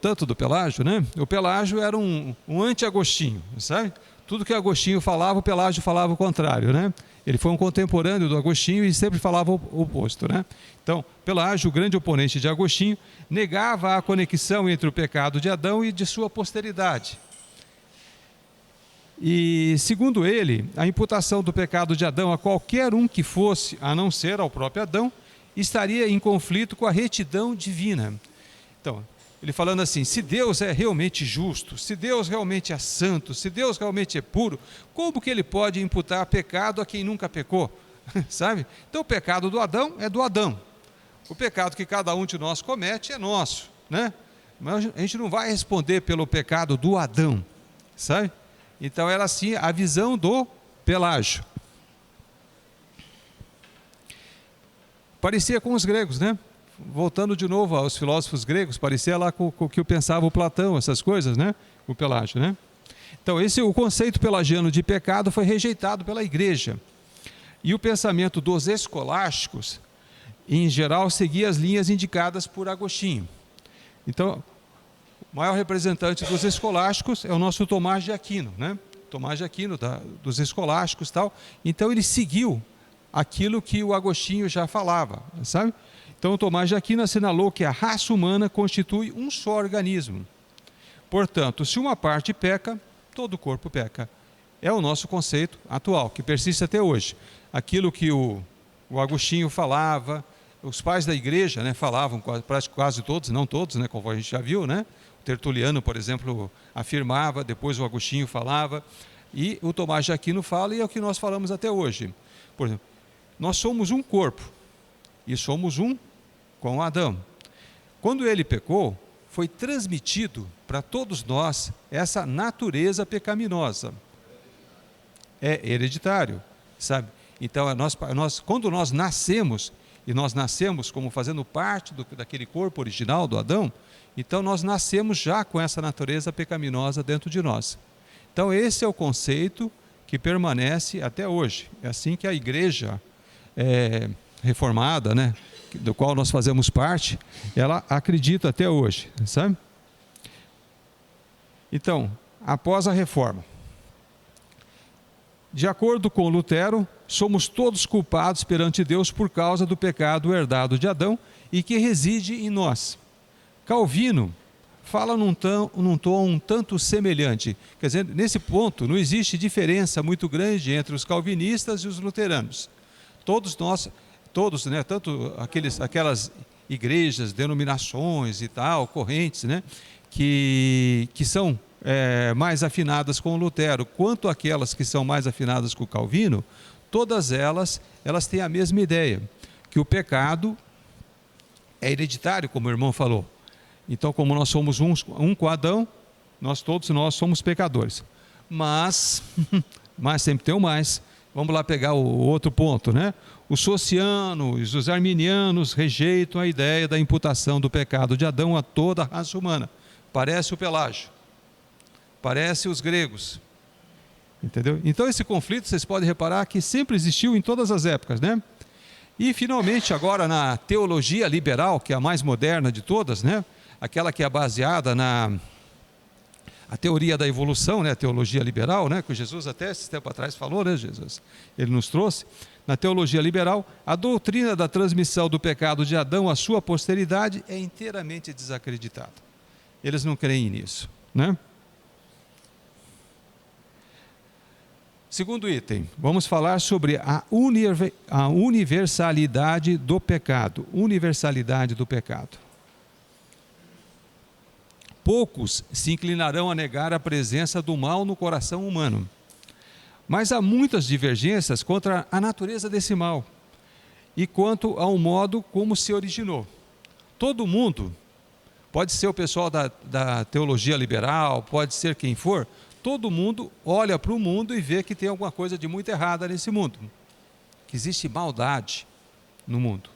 tanto do Pelágio, né? O Pelágio era um anti-Agostinho, sabe? Tudo que Agostinho falava, o Pelágio falava o contrário, né? Ele foi um contemporâneo do Agostinho e sempre falava o oposto, né? Então, Pelágio, o grande oponente de Agostinho, negava a conexão entre o pecado de Adão e de sua posteridade. E, segundo ele, a imputação do pecado de Adão a qualquer um que fosse, a não ser ao próprio Adão, estaria em conflito com a retidão divina. Então, ele falando assim, se Deus é realmente justo, se Deus realmente é santo, se Deus realmente é puro, como que ele pode imputar pecado a quem nunca pecou? Sabe? Então, o pecado do Adão é do Adão. O pecado que cada um de nós comete é nosso, né? Mas a gente não vai responder pelo pecado do Adão, sabe? Então, era assim a visão do Pelágio. Parecia com os gregos, né? Voltando de novo aos filósofos gregos, parecia lá com o que pensava o Platão, essas coisas, né? O Pelágio, né? Então, o conceito pelagiano de pecado foi rejeitado pela igreja. E o pensamento dos escolásticos, em geral, seguia as linhas indicadas por Agostinho. Então, o maior representante dos escolásticos é o nosso Tomás de Aquino, né? Tomás de Aquino, dos escolásticos e tal. Então, ele seguiu aquilo que o Agostinho já falava, sabe? Então, o Tomás de Aquino assinalou que a raça humana constitui um só organismo. Portanto, se uma parte peca, todo o corpo peca. É o nosso conceito atual, que persiste até hoje. Aquilo que o Agostinho falava, os pais da igreja, né, falavam, quase todos, não todos, né, como a gente já viu, né? O Tertuliano, por exemplo, afirmava, depois o Agostinho falava, e o Tomás de Aquino fala, e é o que nós falamos até hoje. Por exemplo, nós somos um corpo, e somos um com Adão. Quando ele pecou, foi transmitido para todos nós essa natureza pecaminosa. É hereditário, sabe? Então, quando nós nascemos, e nós nascemos como fazendo parte daquele corpo original do Adão, então nós nascemos já com essa natureza pecaminosa dentro de nós. Então, esse é o conceito que permanece até hoje. É assim que a igreja reformada, né, do qual nós fazemos parte, ela acredita até hoje, sabe? Então, após a reforma, de acordo com Lutero, somos todos culpados perante Deus por causa do pecado herdado de Adão e que reside em nós. Calvino fala num tom um tanto semelhante. Quer dizer, nesse ponto não existe diferença muito grande entre os calvinistas e os luteranos. Todos nós, né, tanto aquelas igrejas, denominações e tal, correntes, né, que são mais afinadas com Lutero, quanto aquelas que são mais afinadas com Calvino, todas elas têm a mesma ideia, que o pecado é hereditário, como o irmão falou. Então, como nós somos um com Adão, todos nós somos pecadores. Mas sempre tem o mais. Vamos lá pegar o outro ponto, né? Os socianos, os arminianos rejeitam a ideia da imputação do pecado de Adão a toda a raça humana. Parece o Pelágio, parece os gregos, entendeu? Então, esse conflito, vocês podem reparar que sempre existiu em todas as épocas, né? E, finalmente, agora na teologia liberal, que é a mais moderna de todas, né? Aquela que é baseada a teoria da evolução, né? A teologia liberal, né? Que Jesus até esse tempo atrás falou, né? Jesus, ele nos trouxe. Na teologia liberal, a doutrina da transmissão do pecado de Adão à sua posteridade é inteiramente desacreditada. Eles não creem nisso, né? Segundo item, vamos falar sobre a universalidade do pecado. Universalidade do pecado. Poucos se inclinarão a negar a presença do mal no coração humano. Mas há muitas divergências contra a natureza desse mal e quanto ao modo como se originou. Todo mundo, pode ser o pessoal da teologia liberal, pode ser quem for, todo mundo olha para o mundo e vê que tem alguma coisa de muito errada nesse mundo, que existe maldade no mundo,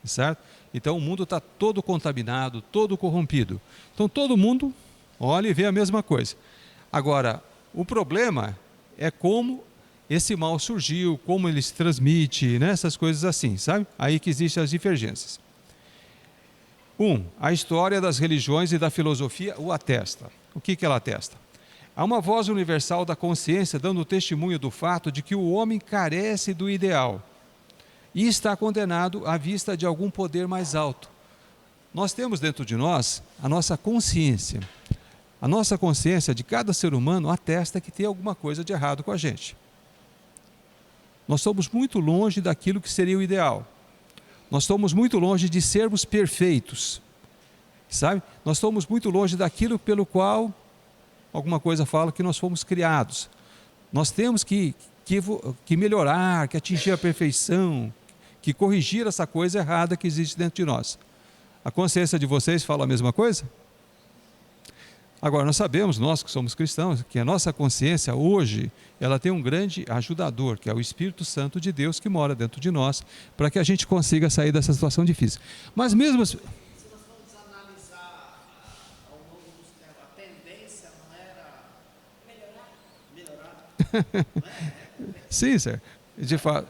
certo? Então o mundo está todo contaminado, todo corrompido. Então todo mundo olha e vê a mesma coisa. Agora, o problema é como esse mal surgiu, como ele se transmite, né? Essas coisas assim, sabe? Aí que existem as divergências. A história das religiões e da filosofia o atesta. O que ela atesta? Há uma voz universal da consciência dando testemunho do fato de que o homem carece do ideal e está condenado à vista de algum poder mais alto. Nós temos dentro de nós a nossa consciência. A nossa consciência de cada ser humano atesta que tem alguma coisa de errado com a gente. Nós estamos muito longe daquilo que seria o ideal. Nós estamos muito longe de sermos perfeitos. Sabe? Nós estamos muito longe daquilo pelo qual alguma coisa fala que nós fomos criados. Nós temos que melhorar, que atingir a perfeição, que corrigir essa coisa errada que existe dentro de nós. A consciência de vocês fala a mesma coisa? Agora, nós sabemos, nós que somos cristãos, que a nossa consciência hoje, ela tem um grande ajudador, que é o Espírito Santo de Deus que mora dentro de nós, para que a gente consiga sair dessa situação difícil. Mas mesmo... Se nós formos analisar ao longo dos tempos, a tendência não era melhorar? Sim, senhor. De fato,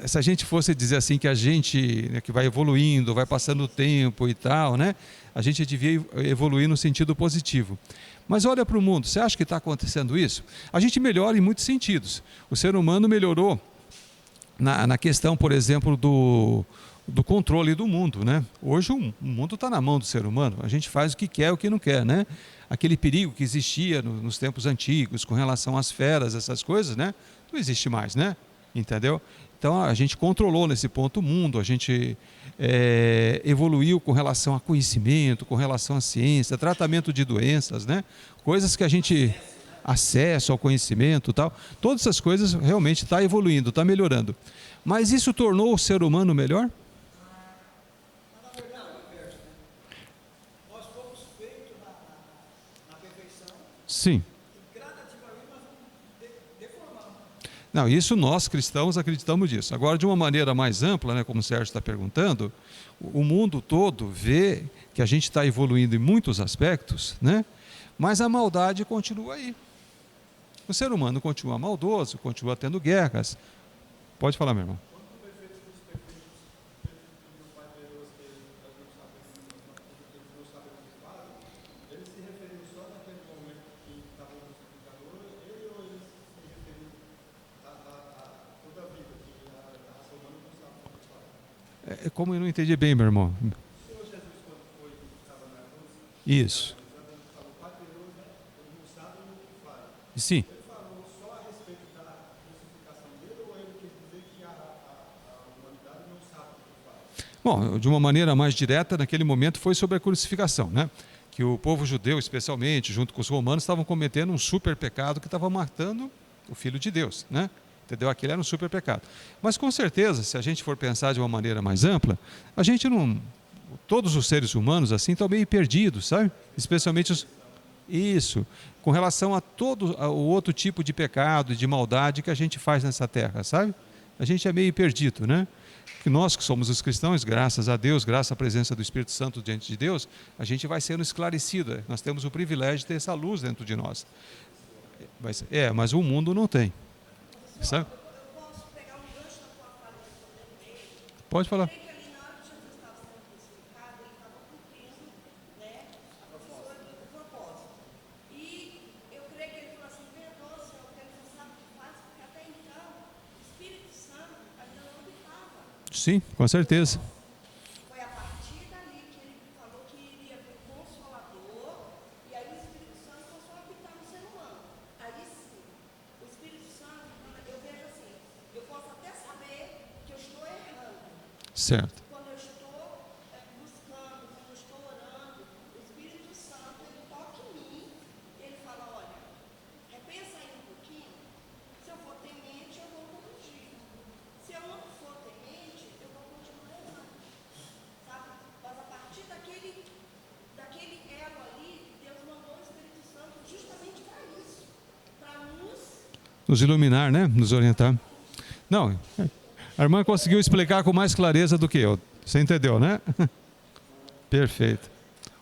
se a gente fosse dizer assim que a gente, né, que vai evoluindo, vai passando o tempo e tal, né, a gente devia evoluir no sentido positivo. Mas olha para o mundo, você acha que está acontecendo isso? A gente melhora em muitos sentidos. O ser humano melhorou na questão, por exemplo, do controle do mundo, né? Hoje o mundo está na mão do ser humano, a gente faz o que quer, o que não quer, né? Aquele perigo que existia nos tempos antigos com relação às feras, essas coisas, né? Não existe mais, né? Entendeu? Então a gente controlou nesse ponto o mundo, a gente evoluiu com relação a conhecimento, com relação à ciência, tratamento de doenças, né? Coisas que a gente... acesso ao conhecimento e tal, todas essas coisas realmente está evoluindo, está melhorando. Mas isso tornou o ser humano melhor? Nós fomos feitos na perfeição. Sim. Não, isso nós cristãos acreditamos disso. Agora, de uma maneira mais ampla, né, como o Sérgio está perguntando, o mundo todo vê que a gente está evoluindo em muitos aspectos, né, mas a maldade continua aí. O ser humano continua maldoso, continua tendo guerras. Pode falar, meu irmão. Como eu não entendi bem, meu irmão. Isso. Sim. Bom, de uma maneira mais direta, naquele momento foi sobre a crucificação, né? Que o povo judeu, especialmente, junto com os romanos, estavam cometendo um super pecado que estava matando o Filho de Deus, né? Entendeu? Aquele era um super pecado. Mas com certeza, se a gente for pensar de uma maneira mais ampla, a gente não... Todos os seres humanos assim estão meio perdidos, sabe? Especialmente os... Isso, com relação a todo o outro tipo de pecado, de maldade que a gente faz nessa terra, sabe? A gente é meio perdido, né? Que nós que somos os cristãos, graças a Deus, graças à presença do Espírito Santo diante de Deus, a gente vai sendo esclarecido. Nós temos o privilégio de ter essa luz dentro de nós. Mas o mundo não tem. Sabe? Pode falar. Sim, com certeza. Foi a partir dali que ele falou que iria vir o Consolador, e aí o Espírito Santo passou a habitar no ser humano. Aí sim, o Espírito Santo, eu vejo assim, eu posso até saber que eu estou errando. Certo. Quando eu estou buscando, quando eu estou orando, o Espírito Santo, ele toca em mim, e ele fala, olha, repensa aí um pouquinho, se eu for temente, eu vou corrigir. Se eu não for temente, eu vou continuar errando, sabe? Mas a partir daquele elo ali, Deus mandou o Espírito Santo justamente para isso, para nos iluminar, né? Nos orientar. Não, a irmã conseguiu explicar com mais clareza do que eu. Você entendeu, né? Perfeito.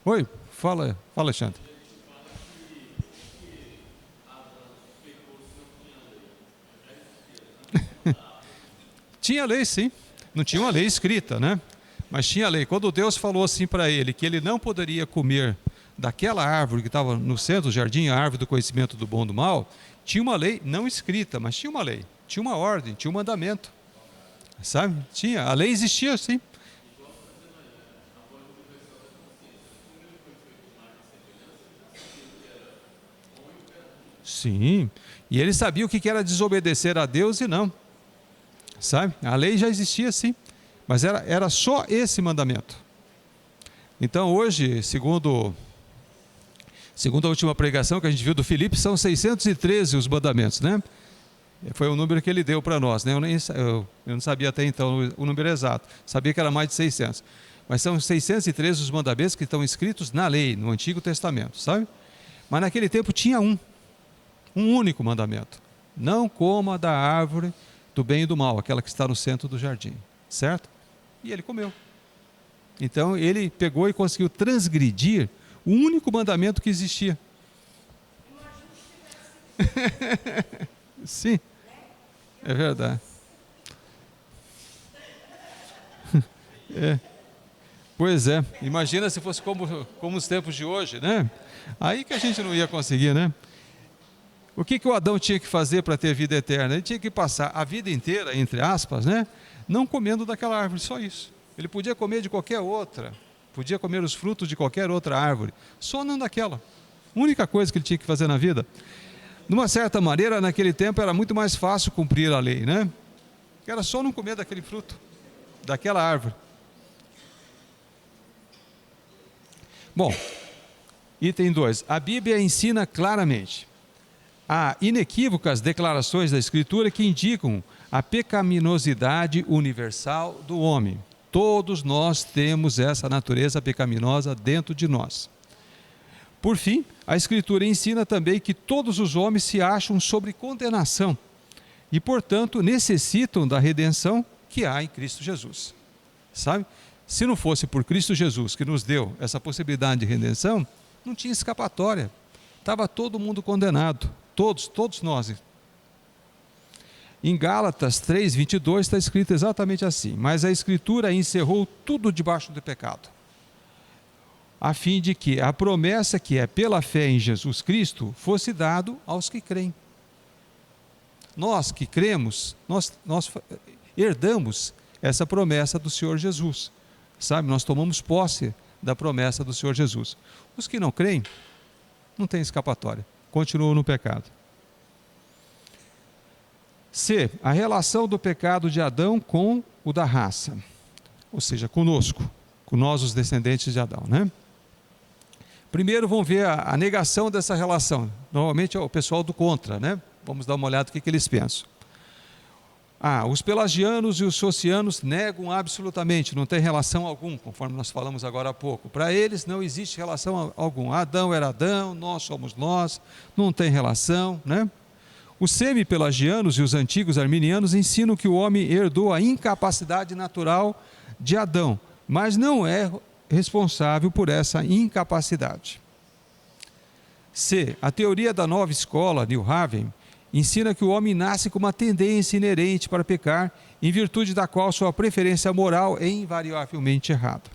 Oi, fala, Alexandre. Tinha lei, sim. Não tinha uma lei escrita, né? Mas tinha lei. Quando Deus falou assim para ele, que ele não poderia comer daquela árvore que estava no centro do jardim, a árvore do conhecimento do bom e do mal, tinha uma lei não escrita, mas tinha uma lei, tinha uma ordem, tinha um mandamento. Sabe? Tinha, a lei existia sim. Sim, e ele sabia o que era desobedecer a Deus e não. Sabe? A lei já existia sim, mas era só esse mandamento. Então hoje, segundo a última pregação que a gente viu do Filipe, são 613 os mandamentos, né? Foi o número que ele deu para nós, né? Eu não sabia até então o número exato, sabia que era mais de 600. Mas são 613 os mandamentos que estão escritos na lei, no Antigo Testamento, sabe? Mas naquele tempo tinha um único mandamento: não coma da árvore do bem e do mal, aquela que está no centro do jardim, certo? E ele comeu. Então ele pegou e conseguiu transgredir o único mandamento que existia. Sim, é verdade. É. Pois é, imagina se fosse como os tempos de hoje, né? Aí que a gente não ia conseguir, né? O que o Adão tinha que fazer para ter vida eterna? Ele tinha que passar a vida inteira, entre aspas, né? Não comendo daquela árvore, só isso. Ele podia comer de qualquer outra, podia comer os frutos de qualquer outra árvore, só não daquela. A única coisa que ele tinha que fazer na vida. De uma certa maneira, naquele tempo era muito mais fácil cumprir a lei, né? Era só não comer daquele fruto, daquela árvore. Bom, item 2. A Bíblia ensina claramente. Há inequívocas declarações da Escritura que indicam a pecaminosidade universal do homem. Todos nós temos essa natureza pecaminosa dentro de nós. Por fim, a Escritura ensina também que todos os homens se acham sob condenação e, portanto, necessitam da redenção que há em Cristo Jesus. Sabe? Se não fosse por Cristo Jesus que nos deu essa possibilidade de redenção, não tinha escapatória. Estava todo mundo condenado. Todos nós. Em Gálatas 3:22 está escrito exatamente assim: mas a Escritura encerrou tudo debaixo do pecado, a fim de que a promessa que é pela fé em Jesus Cristo fosse dado aos que creem. Nós que cremos, nós herdamos essa promessa do Senhor Jesus, sabe? Nós tomamos posse da promessa do Senhor Jesus. Os que não creem, não tem escapatória, continuam no pecado. C. A relação do pecado de Adão com o da raça, ou seja, conosco, com nós os descendentes de Adão, né? Primeiro vamos ver a negação dessa relação. Normalmente é o pessoal do contra, né? Vamos dar uma olhada no que eles pensam. Os pelagianos e os socianos negam absolutamente, não tem relação alguma, conforme nós falamos agora há pouco. Para eles não existe relação alguma. Adão era Adão, nós somos nós, não tem relação, né? Os semi-pelagianos e os antigos arminianos ensinam que o homem herdou a incapacidade natural de Adão, mas não é responsável por essa incapacidade. C. A teoria da nova escola, New Haven, ensina que o homem nasce com uma tendência inerente para pecar, em virtude da qual sua preferência moral é invariavelmente errada.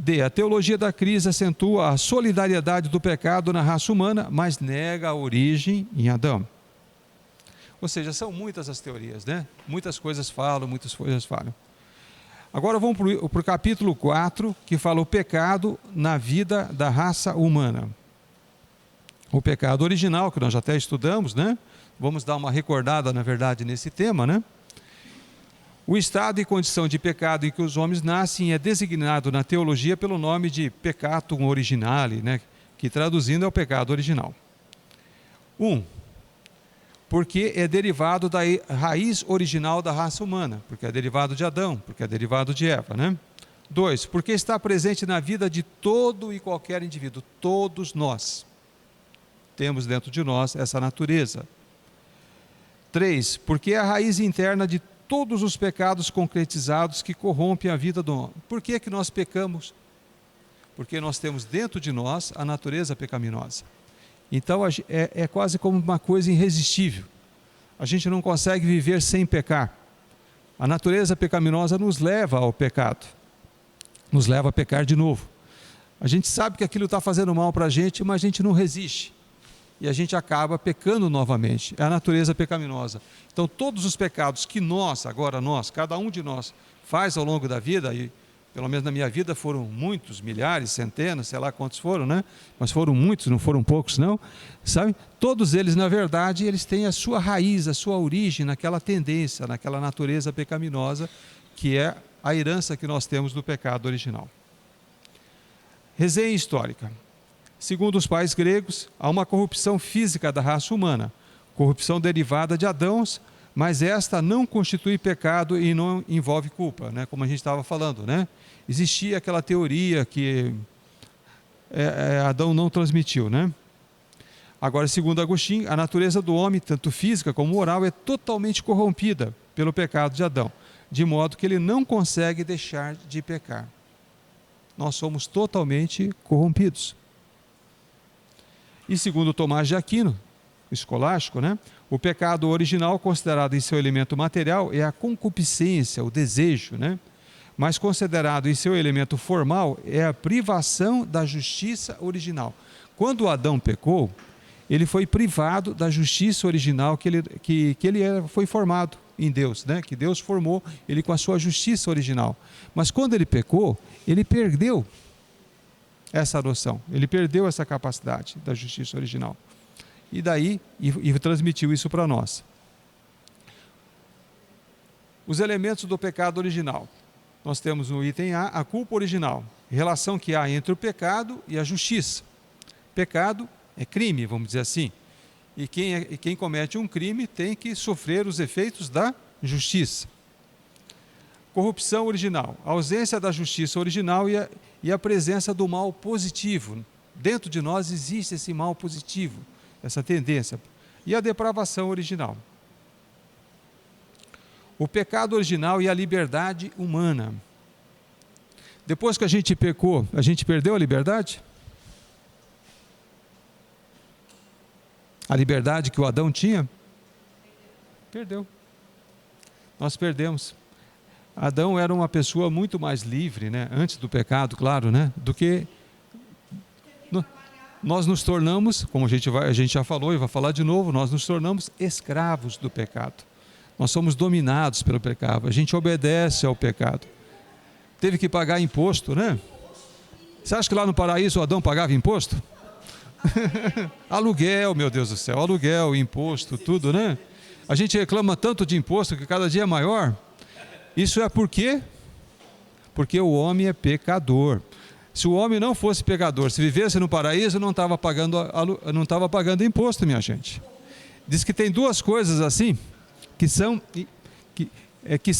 D. A teologia da crise acentua a solidariedade do pecado na raça humana, mas nega a origem em Adão. Ou seja, são muitas as teorias, né? Muitas coisas falam, muitas coisas falham. Agora vamos para o capítulo 4, que fala o pecado na vida da raça humana. O pecado original, que nós já até estudamos, né? Vamos dar uma recordada, na verdade, nesse tema, né? O estado e condição de pecado em que os homens nascem é designado na teologia pelo nome de peccatum originale, né? Que traduzindo é o pecado original. 1. Porque é derivado da raiz original da raça humana, porque é derivado de Adão, porque é derivado de Eva, né? 2. Porque está presente na vida de todo e qualquer indivíduo, todos nós temos dentro de nós essa natureza. 3. Porque é a raiz interna de todos os pecados concretizados que corrompem a vida do homem. Por que é que nós pecamos? Porque nós temos dentro de nós a natureza pecaminosa. Então é quase como uma coisa irresistível. A gente não consegue viver sem pecar. A natureza pecaminosa nos leva ao pecado, nos leva a pecar de novo. A gente sabe que aquilo está fazendo mal para a gente, mas a gente não resiste. E a gente acaba pecando novamente. É a natureza pecaminosa. Então, todos os pecados que cada um de nós, faz ao longo da vida, e pelo menos na minha vida foram muitos, milhares, centenas, sei lá quantos foram, né? Mas foram muitos, não foram poucos, não. Sabe? Todos eles, na verdade, eles têm a sua raiz, a sua origem naquela tendência, naquela natureza pecaminosa, que é a herança que nós temos do pecado original. Resenha histórica. Segundo os pais gregos, há uma corrupção física da raça humana, corrupção derivada de Adão, mas esta não constitui pecado e não envolve culpa, né? Como a gente estava falando, né? Existia aquela teoria que Adão não transmitiu, né? Agora, segundo Agostinho, a natureza do homem, tanto física como moral, é totalmente corrompida pelo pecado de Adão, de modo que ele não consegue deixar de pecar. Nós somos totalmente corrompidos. E segundo Tomás de Aquino, escolástico, né? O pecado original, considerado em seu elemento material, é a concupiscência, o desejo, né? Mas considerado em seu elemento formal, é a privação da justiça original. Quando Adão pecou, ele foi privado da justiça original que ele foi formado em Deus, né? Que Deus formou ele com a sua justiça original. Mas quando ele pecou, ele perdeu essa noção, ele perdeu essa capacidade da justiça original. E daí, e transmitiu isso para nós. Os elementos do pecado original. Nós temos no item A, a culpa original, relação que há entre o pecado e a justiça. Pecado é crime, vamos dizer assim. E quem comete um crime tem que sofrer os efeitos da justiça. Corrupção original, a ausência da justiça original e a presença do mal positivo. Dentro de nós existe esse mal positivo, essa tendência. E a depravação original. O pecado original e a liberdade humana. Depois que a gente pecou, a gente perdeu a liberdade? A liberdade que o Adão tinha? Perdeu. Nós perdemos. Adão era uma pessoa muito mais livre, né? Antes do pecado, claro, né? Do que nós nos tornamos, como a gente já falou e vai falar de novo, nós nos tornamos escravos do pecado. Nós somos dominados pelo pecado, a gente obedece ao pecado. Teve que pagar imposto, né? Você acha que lá no paraíso o Adão pagava imposto? Aluguel, meu Deus do céu, aluguel, imposto, tudo, né? A gente reclama tanto de imposto que cada dia é maior. Isso é por quê? Porque o homem é pecador. Se o homem não fosse pecador, se vivesse no paraíso, não estava pagando imposto, minha gente. Diz que tem duas coisas assim, que são,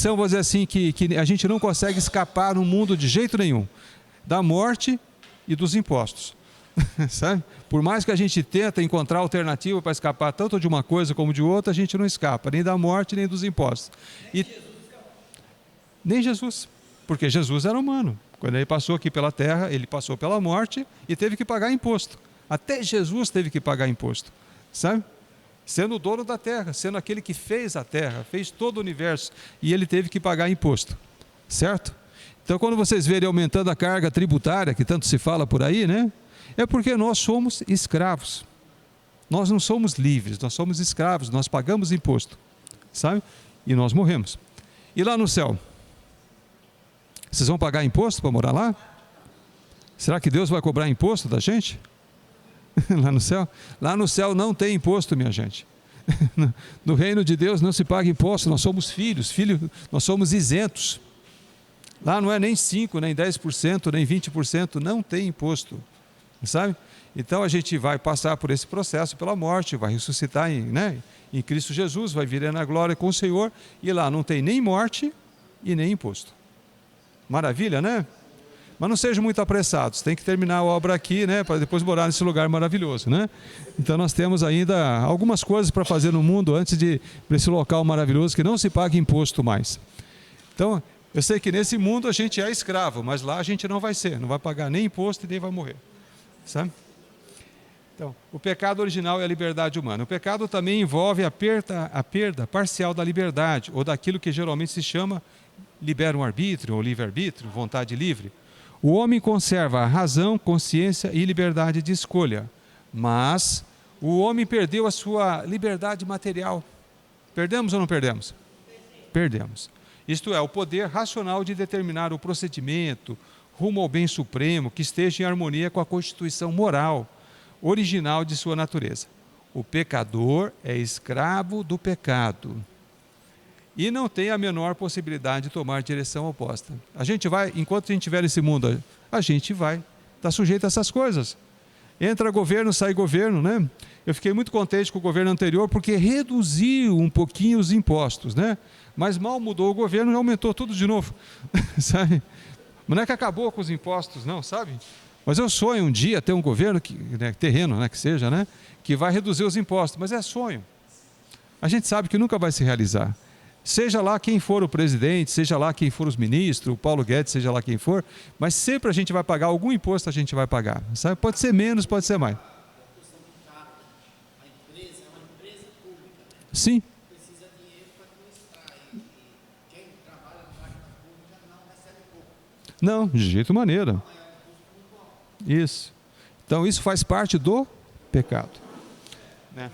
vamos dizer assim, que a gente não consegue escapar no mundo de jeito nenhum. Da morte e dos impostos. Sabe? Por mais que a gente tenta encontrar alternativa para escapar tanto de uma coisa como de outra, a gente não escapa, nem da morte, nem dos impostos. Nem Jesus, porque Jesus era humano. Quando ele passou aqui pela terra, ele passou pela morte e teve que pagar imposto. Até Jesus teve que pagar imposto, sabe? Sendo o dono da terra, sendo aquele que fez a terra, fez todo o universo, e ele teve que pagar imposto, certo? Então, quando vocês verem aumentando a carga tributária, que tanto se fala por aí, né? É porque nós somos escravos. Nós não somos livres, nós somos escravos, nós pagamos imposto, sabe? E nós morremos. E lá no céu? Vocês vão pagar imposto para morar lá? Será que Deus vai cobrar imposto da gente? Lá no céu? Lá no céu não tem imposto, minha gente. No reino de Deus não se paga imposto, nós somos filhos, nós somos isentos. Lá não é nem 5%, nem 10%, nem 20%, não tem imposto, sabe? Então a gente vai passar por esse processo pela morte, vai ressuscitar em Cristo Jesus, vai vir na glória com o Senhor, e lá não tem nem morte e nem imposto. Maravilha, né? Mas não sejam muito apressados, tem que terminar a obra aqui, né, para depois morar nesse lugar maravilhoso, né? Então nós temos ainda algumas coisas para fazer no mundo antes de para esse local maravilhoso que não se paga imposto mais. Então, eu sei que nesse mundo a gente é escravo, mas lá a gente não vai ser, não vai pagar nem imposto e nem vai morrer, sabe? Então, o pecado original é a liberdade humana. O pecado também envolve a perda parcial da liberdade, ou daquilo que geralmente se chama libera-arbítrio, ou livre-arbítrio, vontade livre. O homem conserva a razão, consciência e liberdade de escolha, mas o homem perdeu a sua liberdade material. Perdemos ou não perdemos? Perdemos. Isto é, o poder racional de determinar o procedimento rumo ao bem supremo que esteja em harmonia com a constituição moral original de sua natureza. O pecador é escravo do pecado e não tem a menor possibilidade de tomar direção oposta. A gente vai, enquanto a gente estiver nesse mundo, a gente vai estar sujeito a essas coisas. Entra governo, sai governo, né? Eu fiquei muito contente com o governo anterior porque reduziu um pouquinho os impostos, né? Mas mal mudou o governo e aumentou tudo de novo, sabe? Mas não é que acabou com os impostos, não, sabe? Mas eu sonho um dia ter um governo, terreno, né, que seja, né? Que vai reduzir os impostos, mas é sonho. A gente sabe que nunca vai se realizar. Seja lá quem for o presidente, seja lá quem for os ministros, o Paulo Guedes, seja lá quem for, mas sempre a gente vai pagar, algum imposto a gente vai pagar, sabe? Pode ser menos, pode ser mais. Sim. Precisa de dinheiro para administrar. E quem trabalha na máquina pública não recebe pouco. Não, de jeito maneira. Isso. Então isso faz parte do pecado. Né?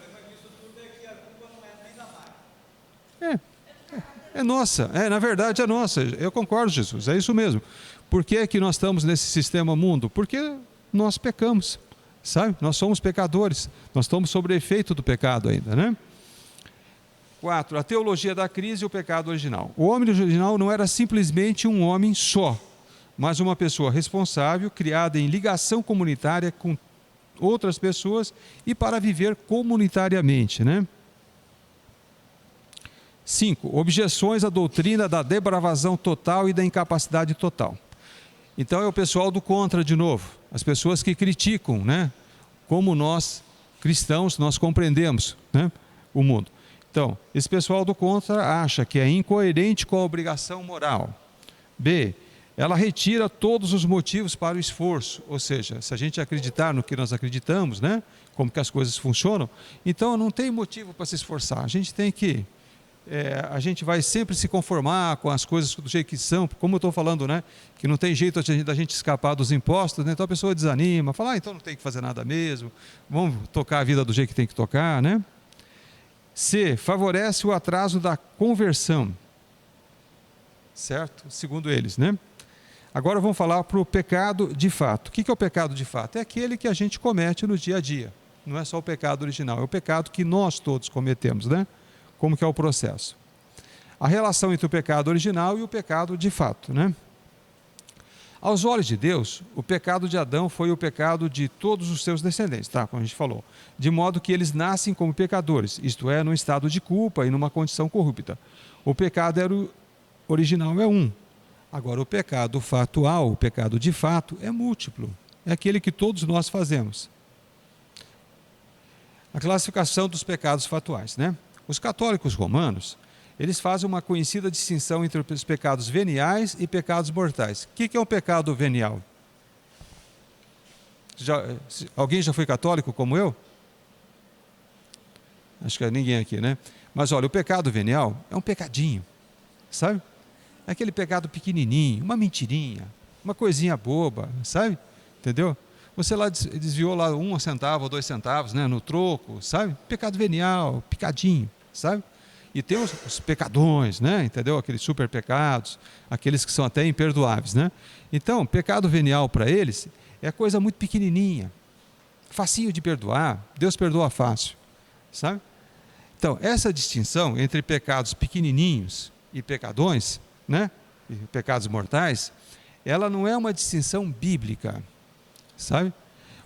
É nossa, na verdade é nossa. Eu concordo, Jesus, é isso mesmo. Por que é que nós estamos nesse sistema mundo? Porque nós pecamos, sabe? Nós somos pecadores. Nós estamos sob o efeito do pecado ainda, né? 4. A teologia da crise e o pecado original. O homem original não era simplesmente um homem só, mas uma pessoa responsável, criada em ligação comunitária com outras pessoas e para viver comunitariamente, né? 5. Objeções à doutrina da depravação total e da incapacidade total. Então é o pessoal do contra de novo, as pessoas que criticam, né? Como nós, cristãos, nós compreendemos, né? O mundo. Então, esse pessoal do contra acha que é incoerente com a obrigação moral. B. Ela retira todos os motivos para o esforço, ou seja, se a gente acreditar no que nós acreditamos, né? Como que as coisas funcionam, então não tem motivo para se esforçar. A gente tem que, a gente vai sempre se conformar com as coisas do jeito que são, como eu estou falando, né? Que não tem jeito da gente escapar dos impostos, né? Então a pessoa desanima, fala, então não tem que fazer nada mesmo, vamos tocar a vida do jeito que tem que tocar, né? C. Favorece o atraso da conversão, certo? Segundo eles, né? Agora vamos falar para o pecado de fato. O que é o pecado de fato? É aquele que a gente comete no dia a dia. Não é só o pecado original, é o pecado que nós todos cometemos, né? Como que é o processo? A relação entre o pecado original e o pecado de fato, né? Aos olhos de Deus, o pecado de Adão foi o pecado de todos os seus descendentes, tá? Como a gente falou. De modo que eles nascem como pecadores, isto é, num estado de culpa e numa condição corrupta. O pecado original é um. Agora, o pecado fatual, o pecado de fato, é múltiplo. É aquele que todos nós fazemos. A classificação dos pecados fatuais, né? Os católicos romanos, eles fazem uma conhecida distinção entre os pecados veniais e pecados mortais. O que é um pecado venial? Alguém já foi católico como eu? Acho que ninguém aqui, né? Mas olha, o pecado venial é um pecadinho, sabe? É aquele pecado pequenininho, uma mentirinha, uma coisinha boba, sabe? Entendeu? Você lá desviou lá 1 centavo ou 2 centavos, né, no troco, sabe? Pecado venial, picadinho, sabe? E tem os pecadões, né? Entendeu? Aqueles super pecados, aqueles que são até imperdoáveis, né? Então, pecado venial para eles é coisa muito pequenininha, facinho de perdoar, Deus perdoa fácil, sabe? Então, essa distinção entre pecados pequenininhos e pecadões, né? E pecados mortais, ela não é uma distinção bíblica, sabe?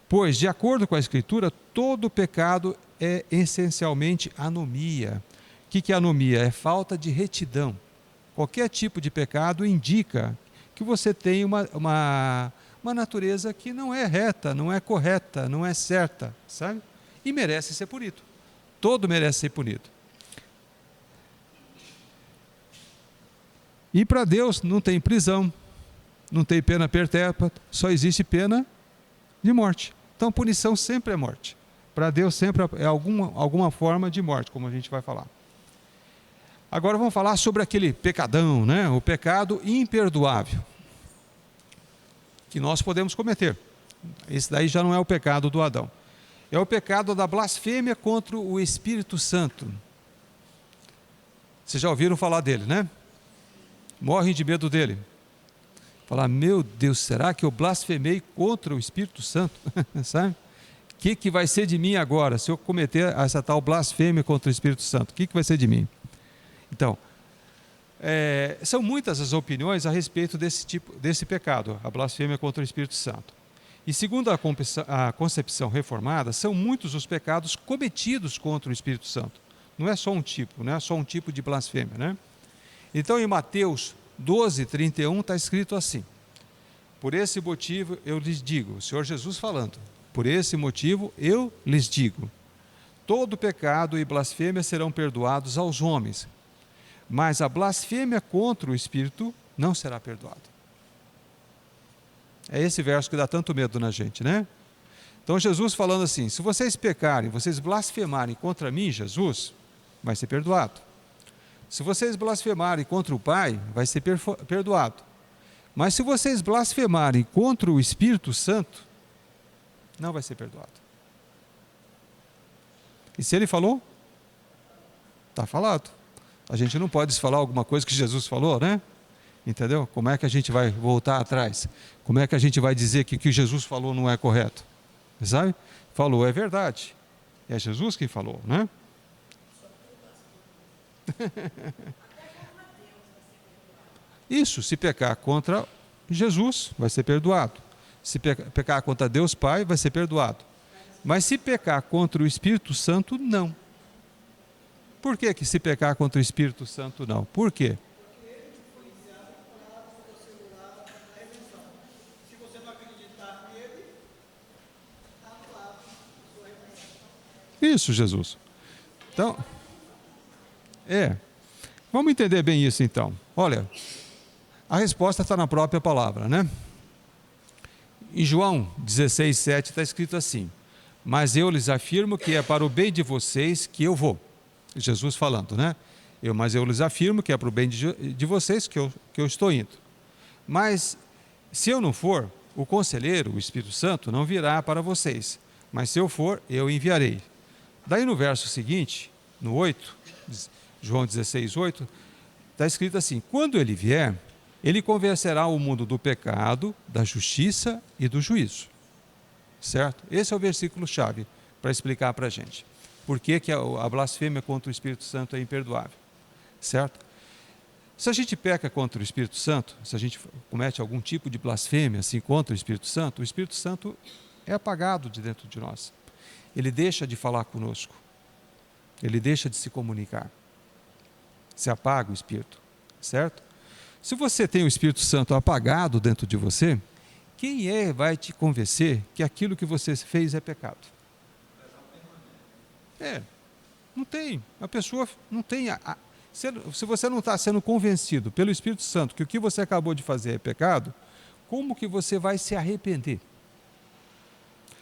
Pois, de acordo com a Escritura, todo pecado é essencialmente anomia. O que é anomia? É falta de retidão. Qualquer tipo de pecado indica que você tem uma natureza que não é reta, não é correta, não é certa, sabe? E merece ser punido. Todo merece ser punido. E para Deus não tem prisão, não tem pena perpétua, só existe pena de morte. Então a punição sempre é morte, Para Deus sempre é alguma forma de morte, como a gente vai falar. Agora vamos falar sobre aquele pecadão, né? O pecado imperdoável, que nós podemos cometer. Esse daí já não é o pecado do Adão. É o pecado da blasfêmia contra o Espírito Santo. Vocês já ouviram falar dele, né? Morrem de medo dele. Falar, meu Deus, será que eu blasfemei contra o Espírito Santo? Sabe? O que vai ser de mim agora, se eu cometer essa tal blasfêmia contra o Espírito Santo? O que vai ser de mim? Então, são muitas as opiniões a respeito desse pecado, a blasfêmia contra o Espírito Santo. E segundo a concepção reformada, são muitos os pecados cometidos contra o Espírito Santo. Não é só um tipo de blasfêmia, né? Então, em Mateus 12:31 está escrito assim: por esse motivo eu lhes digo, o Senhor Jesus falando, por esse motivo eu lhes digo, todo pecado e blasfêmia serão perdoados aos homens, mas a blasfêmia contra o Espírito não será perdoada. É esse verso que dá tanto medo na gente, né? Então Jesus falando assim, se vocês pecarem, vocês blasfemarem contra mim, Jesus, vai ser perdoado. Se vocês blasfemarem contra o Pai, vai ser perdoado. Mas se vocês blasfemarem contra o Espírito Santo, não vai ser perdoado. E se ele falou, está falado. A gente não pode falar alguma coisa que Jesus falou, né? Entendeu? Como é que a gente vai voltar atrás? Como é que a gente vai dizer que o que Jesus falou não é correto? Sabe? Falou, é verdade. É Jesus quem falou, né? Isso, se pecar contra Jesus, vai ser perdoado. Se pecar contra Deus Pai, vai ser perdoado. Mas se pecar contra o Espírito Santo, não. Por que se pecar contra o Espírito Santo, não? Por quê? Isso, Jesus. Então, vamos entender bem isso então. Olha, a resposta está na própria palavra, né? Em João 16:7 está escrito assim: mas eu lhes afirmo que é para o bem de vocês que eu vou. Jesus falando, né? Mas eu lhes afirmo que é para o bem de vocês que eu estou indo. Mas se eu não for, o conselheiro, o Espírito Santo, não virá para vocês. Mas se eu for, eu enviarei. Daí no verso seguinte, no 8, João 16:8, está escrito assim: quando ele vier, ele convencerá o mundo do pecado, da justiça e do juízo. Certo? Esse é o versículo-chave para explicar para a gente. Por que a blasfêmia contra o Espírito Santo é imperdoável. Certo? Se a gente peca contra o Espírito Santo, se a gente comete algum tipo de blasfêmia assim, contra o Espírito Santo é apagado de dentro de nós. Ele deixa de falar conosco. Ele deixa de se comunicar. Se apaga o Espírito. Certo? Se você tem o Espírito Santo apagado dentro de você, quem vai te convencer que aquilo que você fez é pecado? Não tem. A pessoa não tem. Se você não está sendo convencido pelo Espírito Santo que o que você acabou de fazer é pecado, como que você vai se arrepender?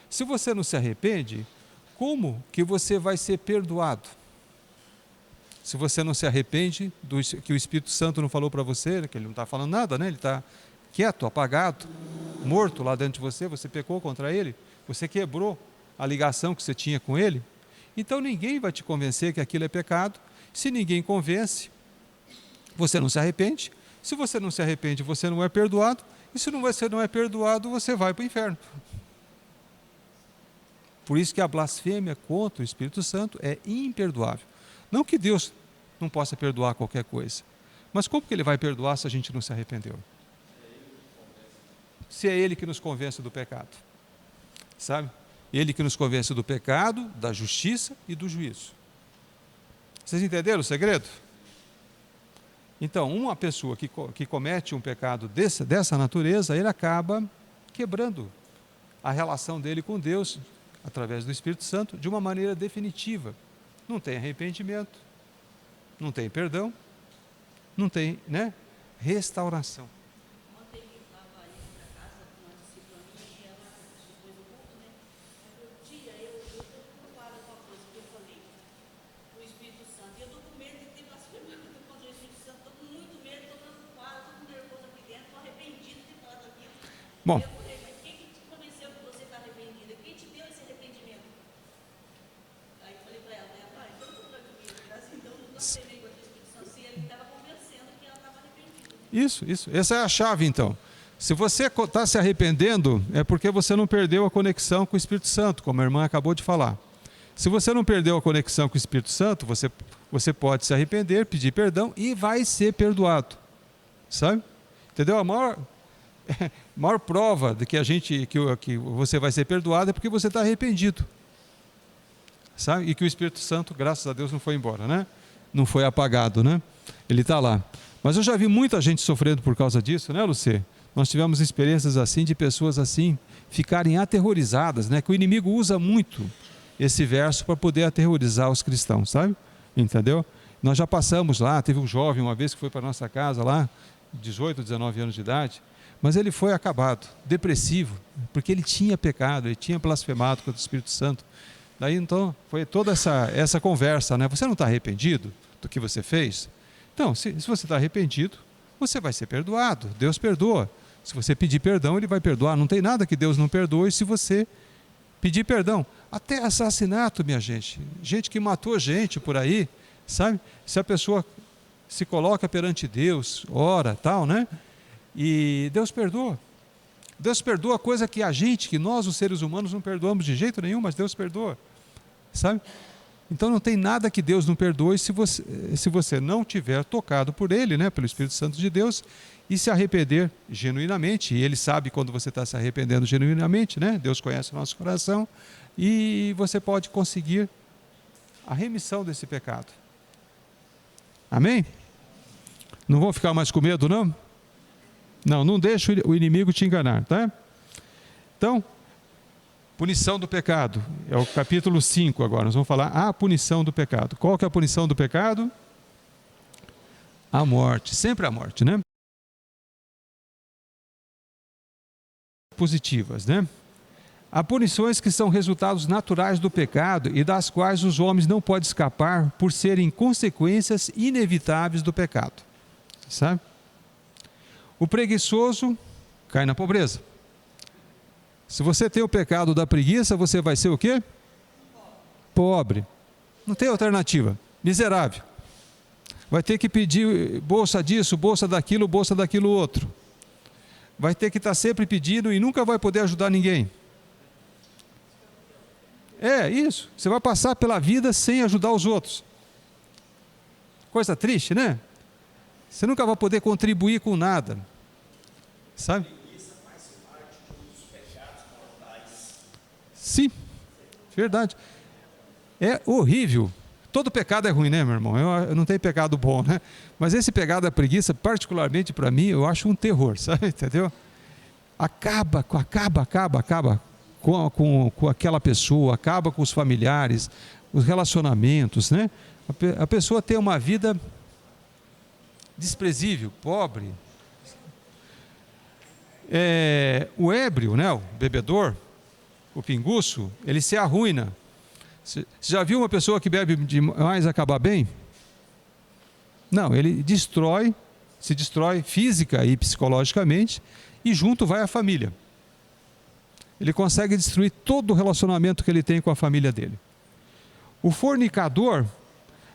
Se você não se arrepende, como que você vai ser perdoado? Se você não se arrepende que o Espírito Santo não falou para você, que ele não está falando nada, né? Ele está quieto, apagado, morto lá dentro de você pecou contra ele, você quebrou a ligação que você tinha com ele, então ninguém vai te convencer que aquilo é pecado. Se ninguém convence, você não se arrepende. Se você não se arrepende, você não é perdoado, e se você não é perdoado, você vai para o inferno. Por isso que a blasfêmia contra o Espírito Santo é imperdoável. Não que Deus não possa perdoar qualquer coisa, mas como que Ele vai perdoar se a gente não se arrependeu? Se é Ele que nos convence do pecado, sabe? Ele que nos convence do pecado, da justiça e do juízo. Vocês entenderam o segredo? Então, uma pessoa que comete um pecado dessa natureza, ele acaba quebrando a relação dele com Deus, através do Espírito Santo, de uma maneira definitiva. Não tem arrependimento, não tem perdão, não tem, restauração. Ontem eu estava indo para casa com uma discípula minha e ela, depois do culto, né? Tia, eu Bom, Quem que te convenceu que você está arrependida? Quem te deu esse arrependimento? Aí eu falei para ela, pai, então não vai comigo. Então não tem nem com a Espírito Santo. Se ele estava convencendo que ela estava arrependida. isso. Essa é a chave, então. Se você está se arrependendo, é porque você não perdeu a conexão com o Espírito Santo, como a irmã acabou de falar. Se você não perdeu a conexão com o Espírito Santo, você pode se arrepender, pedir perdão e vai ser perdoado. Sabe? Entendeu? A maior prova de que você vai ser perdoado é porque você está arrependido. Sabe? E que o Espírito Santo, graças a Deus, não foi embora, né? Não foi apagado, né? Ele está lá. Mas eu já vi muita gente sofrendo por causa disso, né, Lucê? Nós tivemos experiências assim, de pessoas assim, ficarem aterrorizadas, né? Que o inimigo usa muito esse verso para poder aterrorizar os cristãos, sabe? Entendeu? Nós já passamos lá, teve um jovem uma vez que foi para a nossa casa lá, 18, 19 anos de idade, mas ele foi acabado, depressivo, porque ele tinha pecado, ele tinha blasfemado contra o Espírito Santo. Daí então foi toda essa conversa, né? Você não está arrependido do que você fez? Então, se você está arrependido, você vai ser perdoado, Deus perdoa. Se você pedir perdão, Ele vai perdoar. Não tem nada que Deus não perdoe se você pedir perdão. Até assassinato, minha gente. Gente que matou gente por aí, sabe? Se a pessoa se coloca perante Deus, ora, tal, né? E Deus perdoa. Deus perdoa coisa que nós, os seres humanos, não perdoamos de jeito nenhum, mas Deus perdoa, sabe? Então não tem nada que Deus não perdoe se você não tiver tocado por Ele, né? Pelo Espírito Santo de Deus, e se arrepender genuinamente. E Ele sabe quando você está se arrependendo genuinamente, né? Deus conhece o nosso coração, e você pode conseguir a remissão desse pecado. Amém? Não vão ficar mais com medo, não? Não deixe o inimigo te enganar, tá? Então, punição do pecado. É o capítulo 5 agora. Nós vamos falar a punição do pecado. Qual que é a punição do pecado? A morte. Sempre a morte, né? Positivas, né? Há punições que são resultados naturais do pecado e das quais os homens não podem escapar por serem consequências inevitáveis do pecado. Sabe? O preguiçoso cai na pobreza. Se você tem o pecado da preguiça, você vai ser o quê? Pobre. Não tem alternativa. Miserável. Vai ter que pedir bolsa disso, bolsa daquilo outro. Vai ter que estar sempre pedindo e nunca vai poder ajudar ninguém. É isso. Você vai passar pela vida sem ajudar os outros. Coisa triste, né? Você nunca vai poder contribuir com nada. Sabe? Sim, verdade. É horrível. Todo pecado é ruim, né, meu irmão? Eu não tenho pecado bom, né? Mas esse pecado da preguiça, particularmente para mim, eu acho um terror, sabe? Entendeu? Acaba com aquela pessoa, acaba com os familiares, os relacionamentos, né? A pessoa tem uma vida desprezível, pobre. O ébrio, né? O bebedor, o pinguço, ele se arruína. Você já viu uma pessoa que bebe demais acabar bem? Não, ele se destrói física e psicologicamente, e junto vai a família. Ele consegue destruir todo o relacionamento que ele tem com a família dele. O fornicador,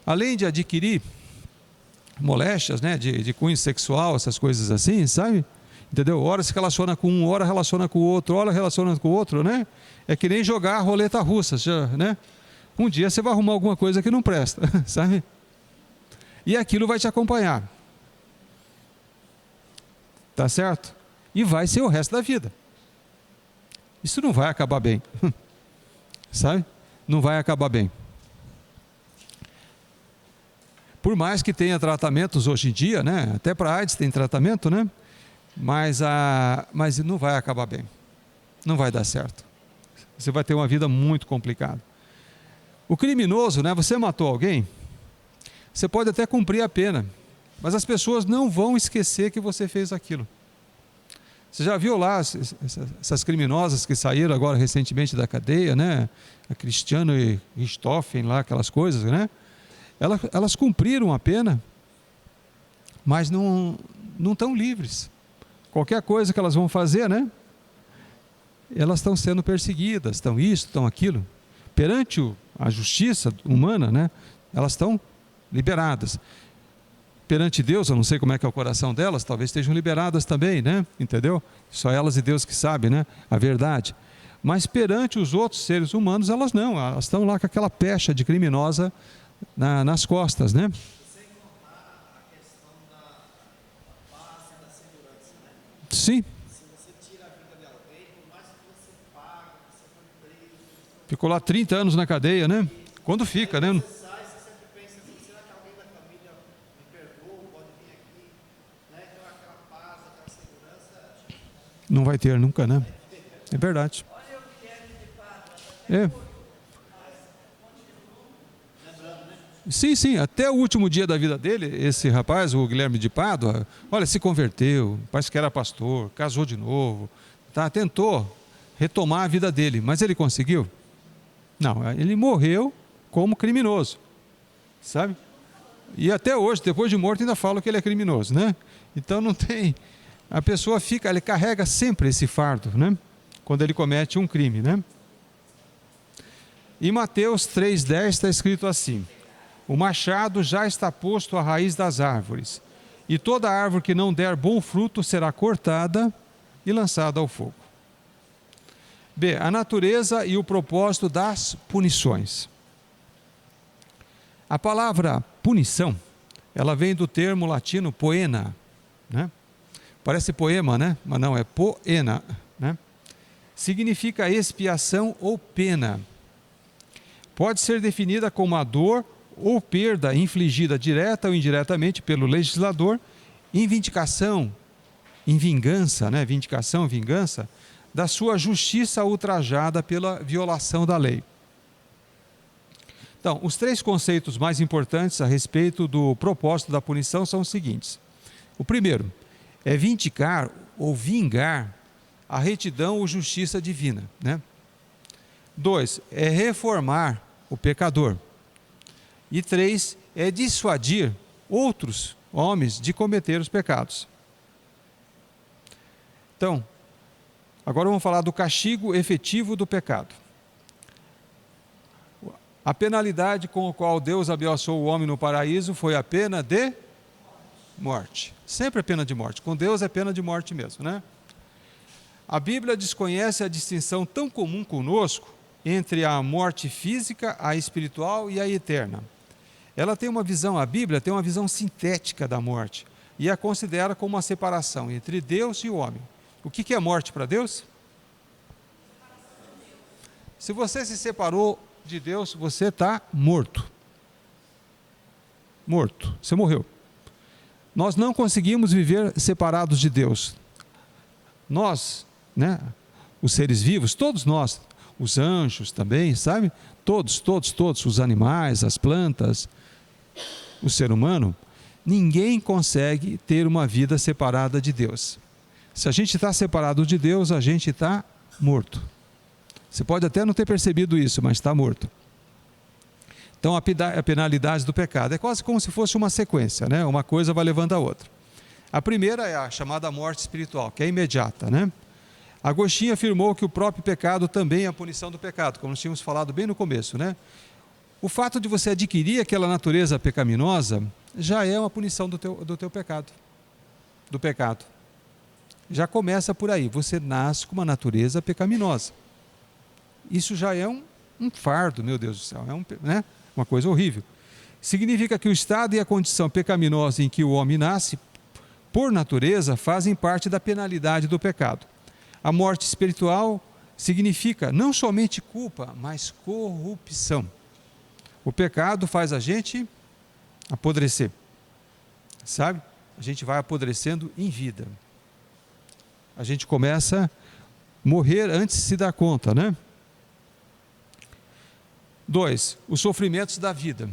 além de adquirir moléstias, né, de cunho sexual, essas coisas assim, sabe? Entendeu? Ora se relaciona com um, ora relaciona com o outro, ora relaciona com o outro, né? É que nem jogar a roleta russa, né? Um dia você vai arrumar alguma coisa que não presta, sabe? E aquilo vai te acompanhar. Tá certo? E vai ser o resto da vida. Isso não vai acabar bem. Sabe? Não vai acabar bem. Por mais que tenha tratamentos hoje em dia, né? Até para AIDS tem tratamento, né? Mas não vai acabar bem. Não vai dar certo. Você vai ter uma vida muito complicada. O criminoso, né? Você matou alguém, você pode até cumprir a pena, mas as pessoas não vão esquecer que você fez aquilo. Você já viu lá essas criminosas que saíram agora recentemente da cadeia, né? A Cristiano e Richthofen lá, aquelas coisas, né? Elas cumpriram a pena, mas não estão livres. Qualquer coisa que elas vão fazer, né? elas estão sendo perseguidas, estão isso, estão aquilo. Perante a justiça humana, né, elas estão liberadas. Perante Deus, eu não sei como é que é o coração delas, talvez estejam liberadas também, né? Entendeu? Só elas e Deus que sabem, né? A verdade. Mas perante os outros seres humanos, elas não, elas estão lá com aquela pecha de criminosa nas costas, né? Sem contar a questão da paz e da segurança, né? Sim. Se você tira a vida de alguém, por mais que você pague, você foi preso, Ficou lá 30 anos na cadeia, né? Quando fica, né? você sai, você sempre pensa assim, será que alguém da família me perdoa, pode vir aqui? Né? Então aquela paz, aquela segurança, Não vai ter nunca, né? É verdade. É. Sim, sim, até o último dia da vida dele, esse rapaz, o Guilherme de Pádua, olha, se converteu, parece que era pastor, casou de novo, tá, tentou retomar a vida dele, mas ele conseguiu? Não, ele morreu como criminoso, sabe? E até hoje, depois de morto, ainda falam que ele é criminoso, né? Então não tem, a pessoa fica, ele carrega sempre esse fardo, né? Quando ele comete um crime, né? Em Mateus 3,10 está escrito assim: o machado já está posto à raiz das árvores, e toda árvore que não der bom fruto será cortada e lançada ao fogo. B. A natureza e o propósito das punições. A palavra punição, ela vem do termo latino poena, né? Parece poema, né? Mas não, é poena, né? Significa expiação ou pena. Pode ser definida como a dor ou perda infligida direta ou indiretamente pelo legislador em vindicação, em vingança, né? Vindicação, vingança, da sua justiça ultrajada pela violação da lei. Então, os três conceitos mais importantes a respeito do propósito da punição são os seguintes. O primeiro é vindicar ou vingar a retidão ou justiça divina, né? 2, é reformar o pecador. E 3, é dissuadir outros homens de cometer os pecados. Então, agora vamos falar do castigo efetivo do pecado. A penalidade com a qual Deus abençoou o homem no paraíso foi a pena de morte. Sempre é pena de morte. Com Deus é pena de morte mesmo, né? A Bíblia desconhece a distinção tão comum conosco entre a morte física, a espiritual e a eterna. Ela tem uma visão, a Bíblia tem uma visão sintética da morte e a considera como uma separação entre Deus e o homem. O que é morte para Deus? Se você se separou de Deus, você está morto. Morto, você morreu. Nós não conseguimos viver separados de Deus. Nós, né, os seres vivos, todos nós, os anjos também, sabe? Todos, os animais, as plantas, o ser humano, ninguém consegue ter uma vida separada de Deus. Se a gente está separado de Deus, a gente está morto. Você pode até não ter percebido isso, mas está morto. Então a penalidade do pecado é quase como se fosse uma sequência, né? Uma coisa vai levando a outra. A primeira é a chamada morte espiritual, que é imediata, né? Agostinho afirmou que o próprio pecado também é a punição do pecado, como nós tínhamos falado bem no começo, né? O fato de você adquirir aquela natureza pecaminosa já é uma punição do teu pecado, do pecado. Já começa por aí, você nasce com uma natureza pecaminosa. Isso já é um fardo, meu Deus do céu, né? Uma coisa horrível. Significa que o estado e a condição pecaminosa em que o homem nasce, por natureza, fazem parte da penalidade do pecado. A morte espiritual significa não somente culpa, mas corrupção. O pecado faz a gente apodrecer, sabe? A gente vai apodrecendo em vida. A gente começa a morrer antes de se dar conta, né? 2, os sofrimentos da vida.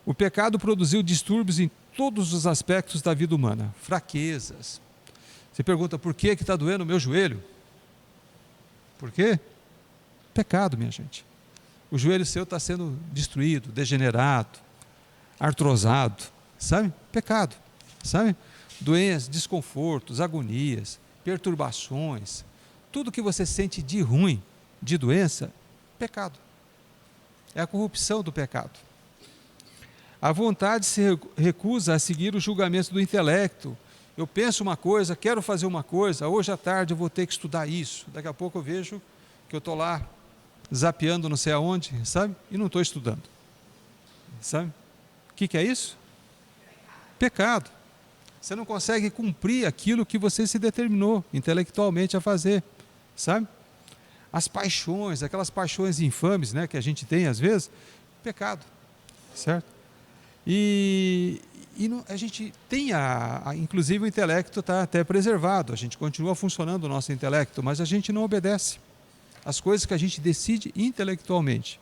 O pecado produziu distúrbios em todos os aspectos da vida humana, fraquezas. Você pergunta, por que está doendo o meu joelho? Por quê? Pecado, minha gente. O joelho seu está sendo destruído, degenerado, artrosado, sabe? Pecado, sabe? Doenças, desconfortos, agonias, perturbações, tudo que você sente de ruim, de doença, pecado. É a corrupção do pecado. A vontade se recusa a seguir o julgamento do intelecto. Eu penso uma coisa, quero fazer uma coisa, hoje à tarde eu vou ter que estudar isso. Daqui a pouco eu vejo que eu estou lá zapeando não sei aonde, sabe? E não estou estudando. Sabe? O que é isso? Pecado. Você não consegue cumprir aquilo que você se determinou intelectualmente a fazer, sabe? As paixões, aquelas paixões infames, né, que a gente tem às vezes, pecado, certo? E a gente tem, inclusive o intelecto está até preservado, a gente continua funcionando o nosso intelecto, mas a gente não obedece às coisas que a gente decide intelectualmente.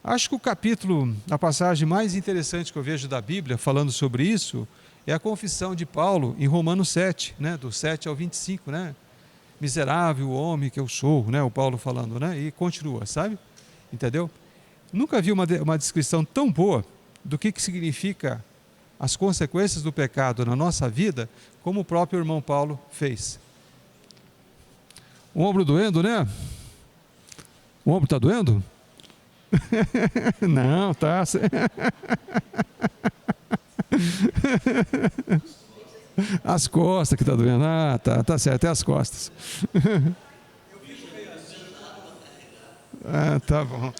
Acho que o capítulo, a passagem mais interessante que eu vejo da Bíblia falando sobre isso, é a confissão de Paulo em Romanos 7, né, do 7 ao 25, né? Miserável homem que eu sou, né, o Paulo falando, né? E continua, sabe? Entendeu? Nunca vi uma descrição tão boa do que significa as consequências do pecado na nossa vida, como o próprio irmão Paulo fez. O ombro doendo, né? O ombro está doendo? Não, tá. As costas que está doendo. Ah, tá certo, é as costas. Ah, tá bom.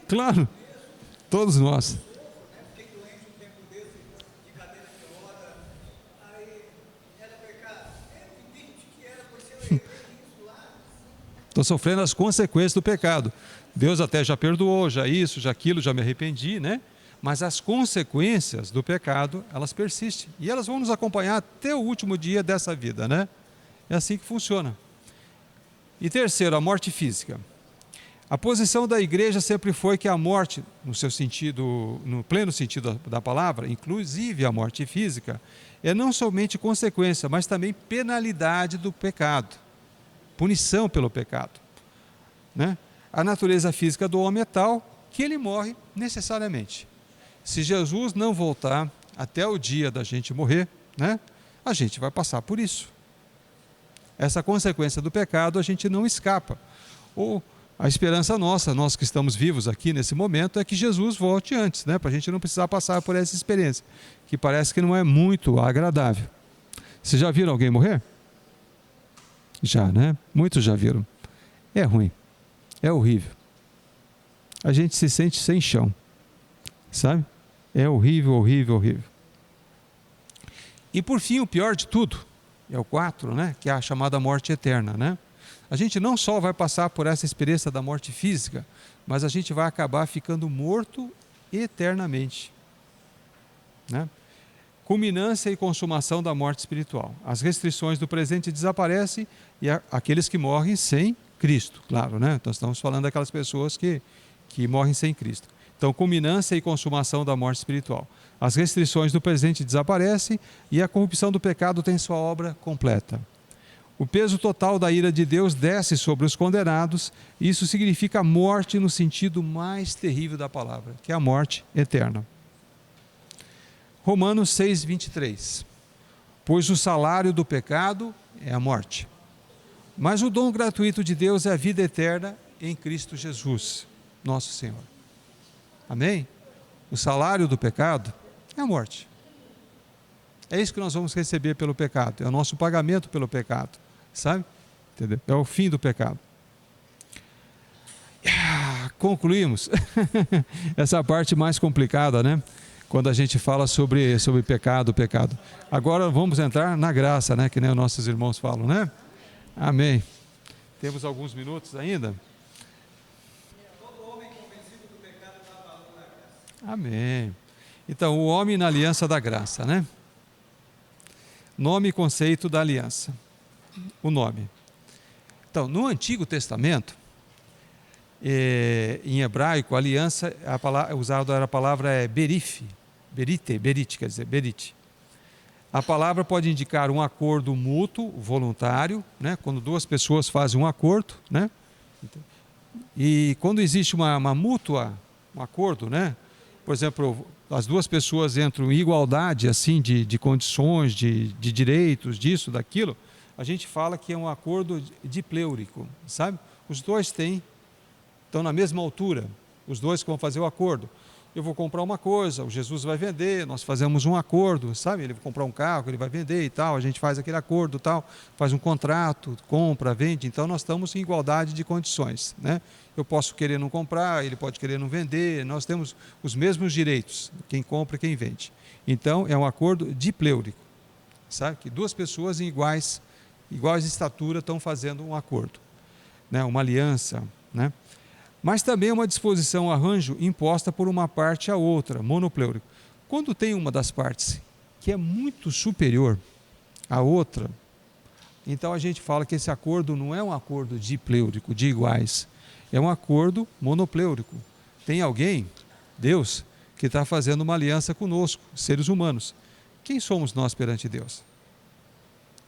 Claro, todos nós. Estou sofrendo as consequências do pecado. Deus até já perdoou, já isso, já aquilo, já me arrependi, né? Mas as consequências do pecado, elas persistem. E elas vão nos acompanhar até o último dia dessa vida, né? É assim que funciona. E terceiro, a morte física. A posição da igreja sempre foi que a morte, no seu sentido, no pleno sentido da palavra, inclusive a morte física, é não somente consequência, mas também penalidade do pecado. Punição pelo pecado, né? A natureza física do homem é tal que ele morre necessariamente. Se Jesus não voltar até o dia da gente morrer, né, a gente vai passar por isso. Essa consequência do pecado a gente não escapa. Ou a esperança nossa, nós que estamos vivos aqui nesse momento, é que Jesus volte antes, né, para a gente não precisar passar por essa experiência, que parece que não é muito agradável. Vocês já viram alguém morrer? Já, né? Muitos já viram. É ruim. É horrível. A gente se sente sem chão. Sabe? É horrível, horrível, horrível. E por fim, o pior de tudo, é o 4, né? Que é a chamada morte eterna, né? A gente não só vai passar por essa experiência da morte física, mas a gente vai acabar ficando morto eternamente, né? Culminância e consumação da morte espiritual. As restrições do presente desaparecem e aqueles que morrem sem Cristo, claro, né? Então estamos falando daquelas pessoas que morrem sem Cristo. Então, culminância e consumação da morte espiritual. As restrições do presente desaparecem e a corrupção do pecado tem sua obra completa. O peso total da ira de Deus desce sobre os condenados, e isso significa morte no sentido mais terrível da palavra, que é a morte eterna. Romanos 6, 23. Pois o salário do pecado é a morte, mas o dom gratuito de Deus é a vida eterna em Cristo Jesus, nosso Senhor. Amém? O salário do pecado é a morte. É isso que nós vamos receber pelo pecado, é o nosso pagamento pelo pecado, sabe? Entendeu? É o fim do pecado. Concluímos essa parte mais complicada, né? Quando a gente fala sobre pecado. Agora vamos entrar na graça, né? Que nem os nossos irmãos falam, né? Amém. Temos alguns minutos ainda? Amém. Então, o homem na aliança da graça, né? Nome e conceito da aliança. O nome. Então, no Antigo Testamento, em hebraico, a aliança, usada era a palavra berite, quer dizer, berite. A palavra pode indicar um acordo mútuo, voluntário, né? Quando duas pessoas fazem um acordo, né? E quando existe uma mútua, um acordo, né? Por exemplo, as duas pessoas entram em igualdade assim de condições, de direitos, disso, daquilo, a gente fala que é um acordo dipleurico, sabe? Os dois estão na mesma altura, os dois que vão fazer o acordo. Eu vou comprar uma coisa, o Jesus vai vender, nós fazemos um acordo, sabe? Ele vai comprar um carro, ele vai vender e tal, a gente faz aquele acordo tal, faz um contrato, compra, vende, então nós estamos em igualdade de condições, né? Eu posso querer não comprar, ele pode querer não vender, nós temos os mesmos direitos, quem compra e quem vende. Então é um acordo dipleurico, sabe? Que duas pessoas em iguais estatura estão fazendo um acordo, né? Uma aliança, né? Mas também é uma disposição, arranjo imposta por uma parte à outra, monopleurico. Quando tem uma das partes que é muito superior à outra, então a gente fala que esse acordo não é um acordo dipleurico, de iguais, é um acordo monopleurico. Tem alguém, Deus, que está fazendo uma aliança conosco, seres humanos. Quem somos nós perante Deus?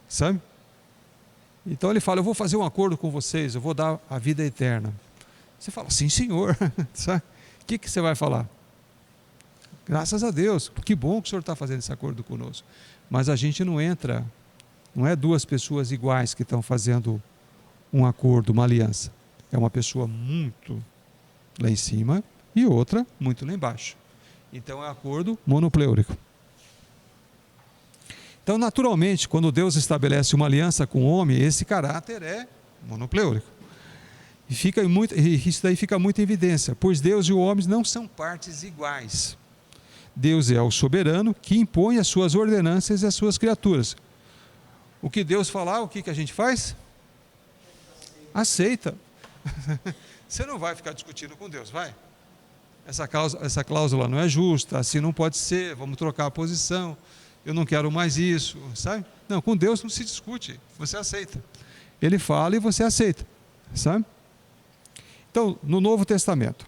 Sabe? Então ele fala, eu vou fazer um acordo com vocês, eu vou dar a vida eterna. Você fala, sim senhor, sabe? O que você vai falar? Graças a Deus, que bom que o senhor está fazendo esse acordo conosco. Mas a gente não entra, não é duas pessoas iguais que estão fazendo um acordo, uma aliança. É uma pessoa muito lá em cima e outra muito lá embaixo. Então é um acordo monopleurico. Então, naturalmente, quando Deus estabelece uma aliança com o homem, esse caráter é monopleurico. E isso daí fica muito em evidência, pois Deus e o homem não são partes iguais. Deus é o soberano que impõe as suas ordenanças e as suas criaturas. O que Deus falar, o que a gente faz? Aceita. Você não vai ficar discutindo com Deus, vai? Essa cláusula não é justa, assim não pode ser, vamos trocar a posição, eu não quero mais isso, sabe? Não, com Deus não se discute, você aceita. Ele fala e você aceita, sabe? Então, no Novo Testamento,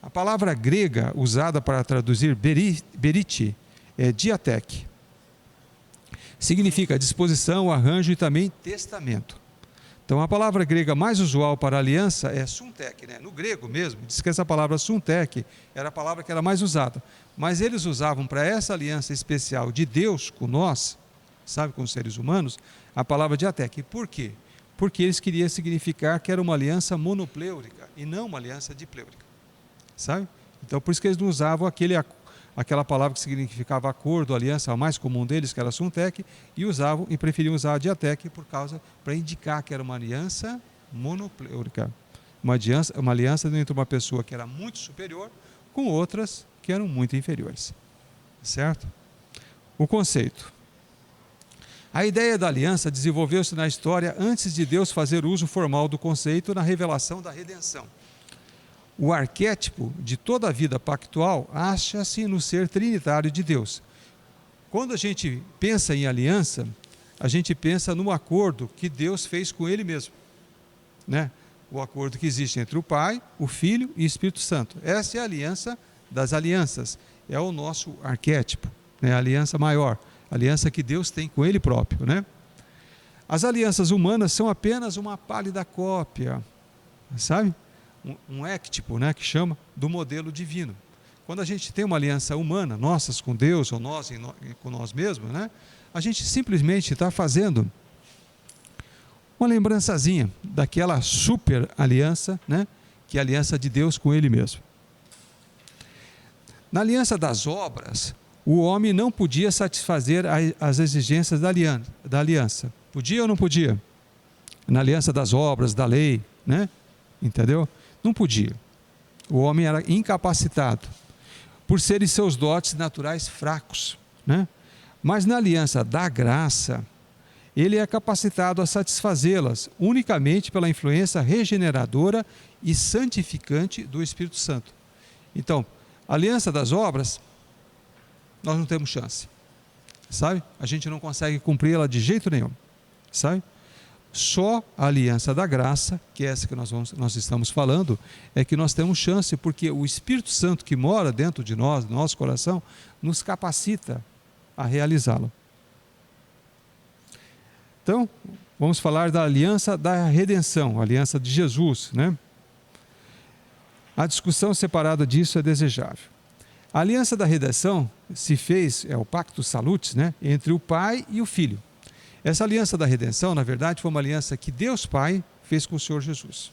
a palavra grega usada para traduzir berite é diatek. Significa disposição, arranjo e também testamento. Então, a palavra grega mais usual para aliança é suntek, né? No grego mesmo, diz que essa palavra suntek era a palavra que era mais usada. Mas eles usavam para essa aliança especial de Deus com nós, sabe, com os seres humanos, a palavra diatek. Por quê? Porque eles queriam significar que era uma aliança monopleurica e não uma aliança dipleurica, sabe? Então, por isso que eles não usavam aquela palavra que significava acordo, aliança, a mais comum deles, que era suntek, e preferiam usar a diatek para indicar que era uma aliança monopleurica, uma aliança entre uma pessoa que era muito superior com outras que eram muito inferiores, certo? O conceito. A ideia da aliança desenvolveu-se na história antes de Deus fazer uso formal do conceito na revelação da redenção. O arquétipo de toda a vida pactual acha-se no ser trinitário de Deus. Quando a gente pensa em aliança, a gente pensa no acordo que Deus fez com Ele mesmo, né? O acordo que existe entre o Pai, o Filho e o Espírito Santo. Essa é a aliança das alianças, é o nosso arquétipo, né? A aliança maior. Aliança que Deus tem com Ele próprio, né? As alianças humanas são apenas uma pálida cópia, sabe? Um éctipo, né, que chama, do modelo divino. Quando a gente tem uma aliança humana, nossas com Deus, ou nós com nós mesmos, né? A gente simplesmente está fazendo uma lembrançazinha daquela super aliança, né? Que é a aliança de Deus com Ele mesmo. Na aliança das obras, o homem não podia satisfazer as exigências da aliança. Podia ou não podia? Na aliança das obras, da lei, né? Entendeu? Não podia. O homem era incapacitado por serem seus dotes naturais fracos, né? Mas na aliança da graça, ele é capacitado a satisfazê-las unicamente pela influência regeneradora e santificante do Espírito Santo. Então, a aliança das obras, nós não temos chance, sabe? A gente não consegue cumpri-la de jeito nenhum, sabe? Só a aliança da graça, que é essa que nós estamos falando, é que nós temos chance, porque o Espírito Santo que mora dentro de nós, no nosso coração, nos capacita a realizá-lo. Então, vamos falar da aliança da redenção, a aliança de Jesus, né? A discussão separada disso é desejável. A aliança da redenção se fez, é o pactus salutis, né, entre o Pai e o Filho. Essa aliança da redenção, na verdade, foi uma aliança que Deus Pai fez com o Senhor Jesus.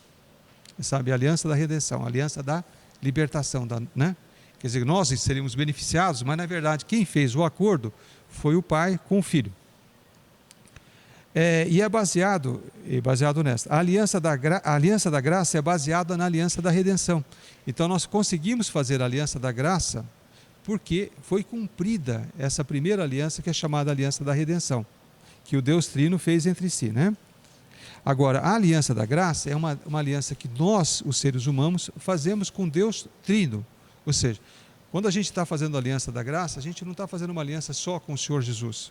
Sabe, a aliança da redenção, a aliança da libertação, né? Quer dizer, nós seríamos beneficiados, mas na verdade quem fez o acordo foi o Pai com o Filho. E é baseado nesta. A aliança da graça é baseada na aliança da redenção. Então nós conseguimos fazer a aliança da graça porque foi cumprida essa primeira aliança que é chamada aliança da redenção, que o Deus Trino fez entre si, né? Agora, a aliança da graça é uma aliança que nós, os seres humanos, fazemos com Deus Trino. Ou seja, quando a gente está fazendo a aliança da graça, a gente não está fazendo uma aliança só com o Senhor Jesus,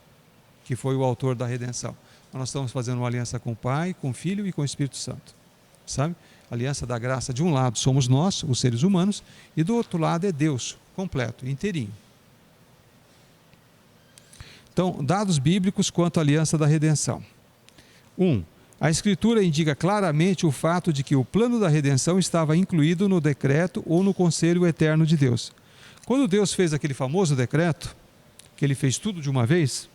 que foi o autor da redenção. Nós estamos fazendo uma aliança com o Pai, com o Filho e com o Espírito Santo. Sabe? A aliança da graça, de um lado, somos nós, os seres humanos, e do outro lado é Deus, completo, inteirinho. Então, dados bíblicos quanto à aliança da redenção. 1. A Escritura indica claramente o fato de que o plano da redenção estava incluído no decreto ou no conselho eterno de Deus. Quando Deus fez aquele famoso decreto, que ele fez tudo de uma vez,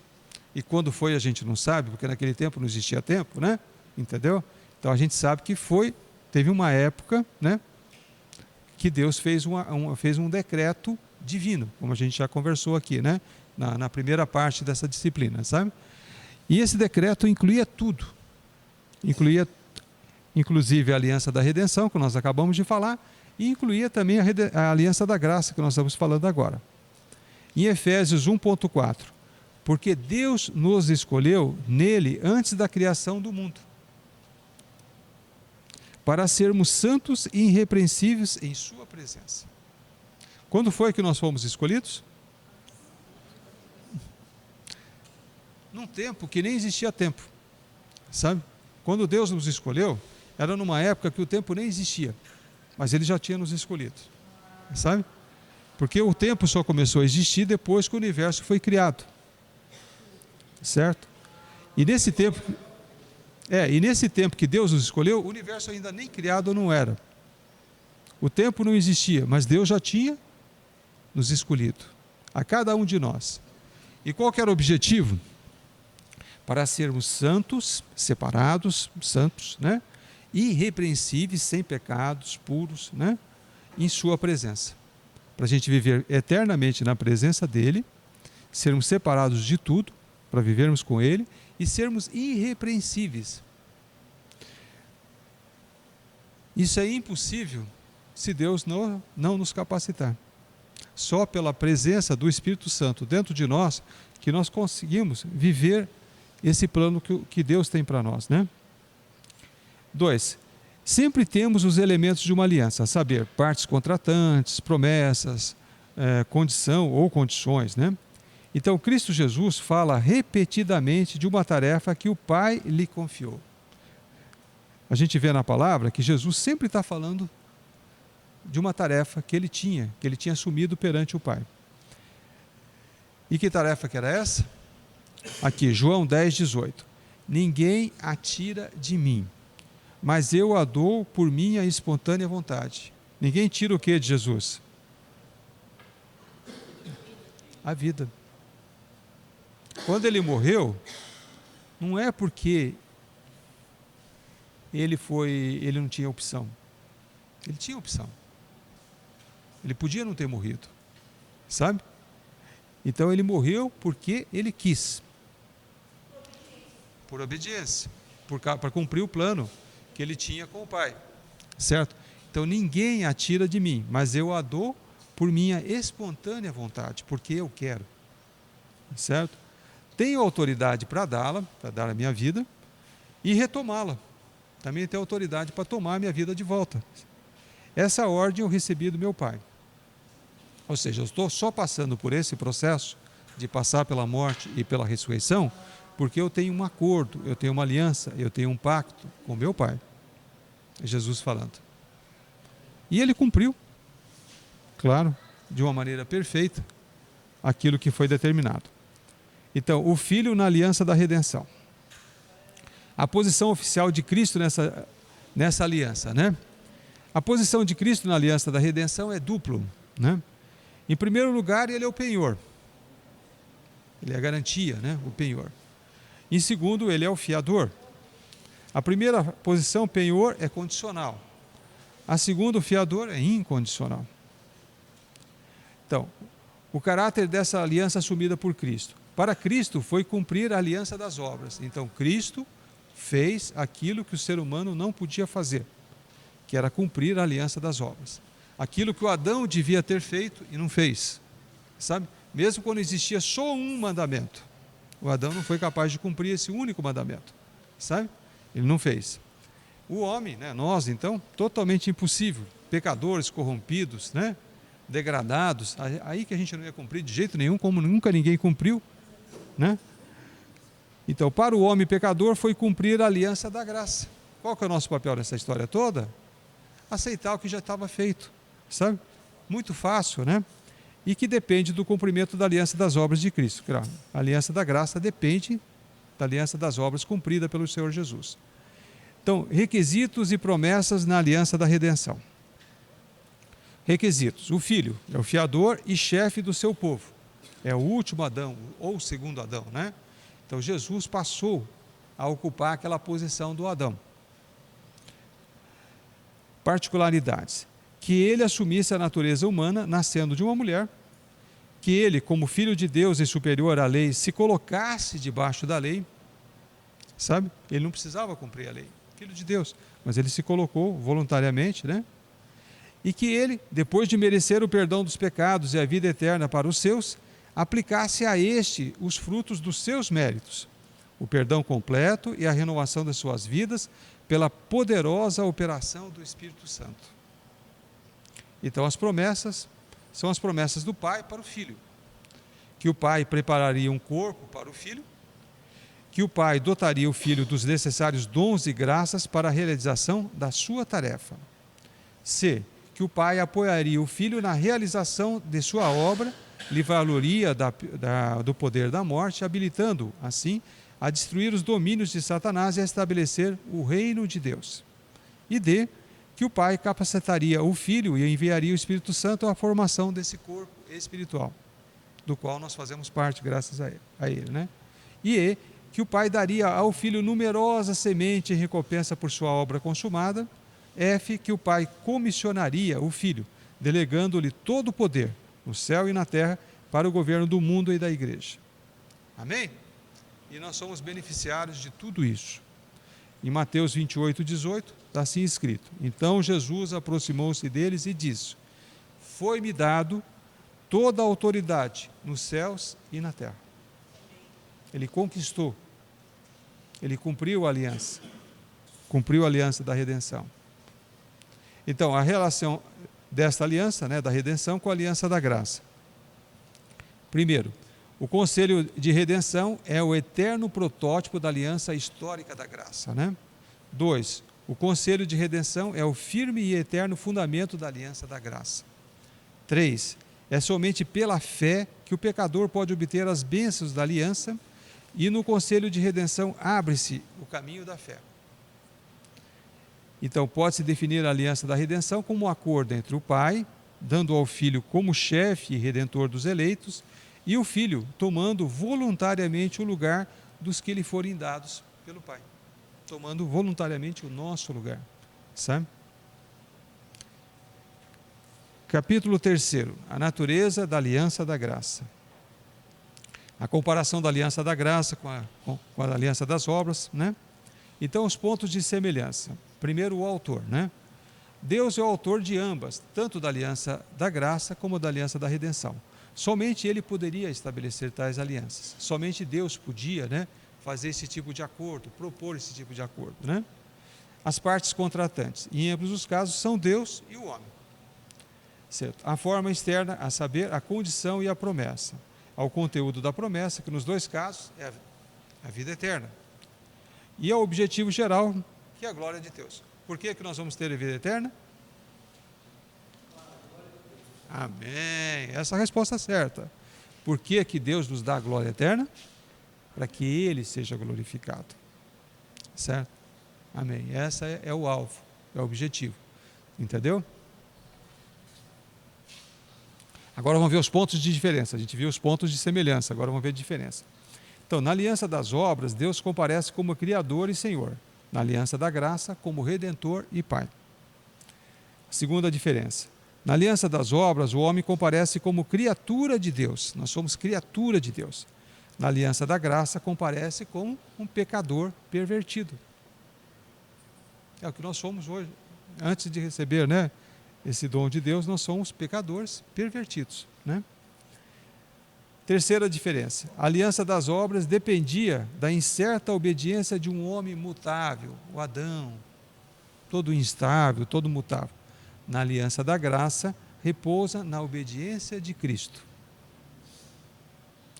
e quando foi a gente não sabe, porque naquele tempo não existia tempo, né? Entendeu? Então a gente sabe que teve uma época, né, que Deus fez um decreto divino, como a gente já conversou aqui, né? Na primeira parte dessa disciplina, sabe? E esse decreto incluía tudo. Incluía, inclusive, a aliança da redenção, que nós acabamos de falar, e incluía também a aliança da graça, que nós estamos falando agora. Em Efésios 1,4, porque Deus nos escolheu nele antes da criação do mundo, para sermos santos e irrepreensíveis em sua presença. Quando foi que nós fomos escolhidos? Num tempo que nem existia tempo, sabe? Quando Deus nos escolheu, era numa época que o tempo nem existia, mas Ele já tinha nos escolhido, sabe? Porque o tempo só começou a existir depois que o universo foi criado, certo? E nesse tempo que Deus nos escolheu, o universo ainda nem criado não era. O tempo não existia, mas Deus já tinha nos escolhido, a cada um de nós. E qual que era o objetivo? Para sermos santos, separados, santos, né? Irrepreensíveis, sem pecados, puros, né? Em sua presença. Para a gente viver eternamente na presença dEle, sermos separados de tudo, para vivermos com Ele, e sermos irrepreensíveis. Isso é impossível se Deus não nos capacitar. Só pela presença do Espírito Santo dentro de nós que nós conseguimos viver esse plano que Deus tem para nós, né? 2. Sempre temos os elementos de uma aliança, a saber, partes contratantes, promessas, condição ou condições, né? Então, Cristo Jesus fala repetidamente de uma tarefa que o Pai lhe confiou. A gente vê na palavra que Jesus sempre está falando de uma tarefa que ele tinha assumido perante o Pai. E que tarefa que era essa? Aqui, João 10,18. Ninguém a tira de mim, mas eu a dou por minha espontânea vontade. Ninguém tira o que de Jesus? A vida. Quando ele morreu, não é porque ele não tinha opção. Ele tinha opção. Ele podia não ter morrido, sabe? Então ele morreu porque ele quis. Por obediência, para cumprir o plano que ele tinha com o Pai, certo? Então ninguém a tira de mim, mas eu a dou por minha espontânea vontade, porque eu quero, certo? Tenho autoridade para dá-la, para dar a minha vida e retomá-la. Também tenho autoridade para tomar a minha vida de volta. Essa ordem eu recebi do meu Pai. Ou seja, eu estou só passando por esse processo de passar pela morte e pela ressurreição, porque eu tenho um acordo, eu tenho uma aliança, eu tenho um pacto com meu Pai. É Jesus falando. E ele cumpriu, claro, de uma maneira perfeita, aquilo que foi determinado. Então, o Filho na aliança da redenção. A posição oficial de Cristo nessa aliança, né? A posição de Cristo na aliança da redenção é duplo, né? Em primeiro lugar, ele é o penhor. Ele é a garantia, né? O penhor. Em segundo, ele é o fiador. A primeira posição, penhor, é condicional. A segunda, o fiador, é incondicional. Então, o caráter dessa aliança assumida por Cristo. Para Cristo foi cumprir a aliança das obras. Então, Cristo fez aquilo que o ser humano não podia fazer, que era cumprir a aliança das obras. Aquilo que o Adão devia ter feito e não fez. Sabe? Mesmo quando existia só um mandamento, o Adão não foi capaz de cumprir esse único mandamento. Sabe? Ele não fez. O homem, né, nós então, totalmente impossível, pecadores, corrompidos, né, degradados, aí que a gente não ia cumprir de jeito nenhum, como nunca ninguém cumpriu, né? Então, para o homem pecador foi cumprir a aliança da graça. Qual que é o nosso papel nessa história toda? Aceitar o que já estava feito, sabe? Muito fácil, né? E que depende do cumprimento da aliança das obras de Cristo. Claro, a aliança da graça depende da aliança das obras cumprida pelo Senhor Jesus. Então, requisitos e promessas na aliança da redenção. Requisitos: o filho é o fiador e chefe do seu povo. É o último Adão, ou o segundo Adão, né? Então, Jesus passou a ocupar aquela posição do Adão. Particularidades: que ele assumisse a natureza humana, nascendo de uma mulher, que ele, como filho de Deus e superior à lei, se colocasse debaixo da lei, sabe? Ele não precisava cumprir a lei, filho de Deus, mas ele se colocou voluntariamente, né? E que ele, depois de merecer o perdão dos pecados e a vida eterna para os seus, aplicasse a este os frutos dos seus méritos, o perdão completo e a renovação das suas vidas pela poderosa operação do Espírito Santo. Então, as promessas são as promessas do Pai para o Filho, que o Pai prepararia um corpo para o Filho, que o Pai dotaria o Filho dos necessários dons e graças para a realização da sua tarefa. C, que o Pai apoiaria o Filho na realização de sua obra, livrá-lo-ia do poder da morte, habilitando-o, assim, a destruir os domínios de Satanás e a estabelecer o reino de Deus. E D, que o Pai capacitaria o Filho e enviaria o Espírito Santo à formação desse corpo espiritual, do qual nós fazemos parte, graças a ele, né? E E, que o Pai daria ao Filho numerosa semente em recompensa por sua obra consumada. F, que o Pai comissionaria o Filho, delegando-lhe todo o poder, no céu e na terra, para o governo do mundo e da igreja. Amém? E nós somos beneficiários de tudo isso. Em Mateus 28:18, está assim escrito: então Jesus aproximou-se deles e disse: foi-me dado toda a autoridade nos céus e na terra. Ele conquistou, ele cumpriu a aliança da redenção. Então, a relação desta aliança, né, da redenção, com a aliança da graça. Primeiro, o conselho de redenção é o eterno protótipo da aliança histórica da graça, né? 2, o conselho de redenção é o firme e eterno fundamento da aliança da graça. 3, é somente pela fé que o pecador pode obter as bênçãos da aliança, e no conselho de redenção abre-se o caminho da fé. Então, pode-se definir a aliança da redenção como um acordo entre o Pai, dando ao Filho como chefe e redentor dos eleitos, e o Filho tomando voluntariamente o lugar dos que lhe forem dados pelo Pai. Tomando voluntariamente o nosso lugar, sabe? Capítulo 3, a natureza da aliança da graça. A comparação da aliança da graça com a aliança das obras, né? Então, os pontos de semelhança. Primeiro, o autor, né? Deus é o autor de ambas, tanto da aliança da graça como da aliança da redenção. Somente Ele poderia estabelecer tais alianças. Somente Deus podia, né, fazer esse tipo de acordo, propor esse tipo de acordo, né? As partes contratantes, em ambos os casos, são Deus e o homem. Certo? A forma externa, a saber, a condição e a promessa. Ao conteúdo da promessa, que nos dois casos é a vida eterna. E ao objetivo geral, que é a glória de Deus. Por que nós vamos ter a vida eterna? Amém. Essa é a resposta certa. Por que Deus nos dá a glória eterna? Para que Ele seja glorificado. Certo? Amém. Essa é o alvo, é o objetivo. Entendeu? Agora vamos ver os pontos de diferença. A gente viu os pontos de semelhança, agora vamos ver a diferença. Então, na aliança das obras, Deus comparece como Criador e Senhor. Na aliança da graça, como Redentor e Pai. Segunda diferença. Na aliança das obras, o homem comparece como criatura de Deus. Nós somos criatura de Deus. Na aliança da graça, comparece como um pecador pervertido. É o que nós somos hoje. Antes de receber, né, esse dom de Deus, nós somos pecadores pervertidos, né? Terceira diferença. A aliança das obras dependia da incerta obediência de um homem mutável, o Adão, todo instável, todo mutável. Na aliança da graça, repousa na obediência de Cristo.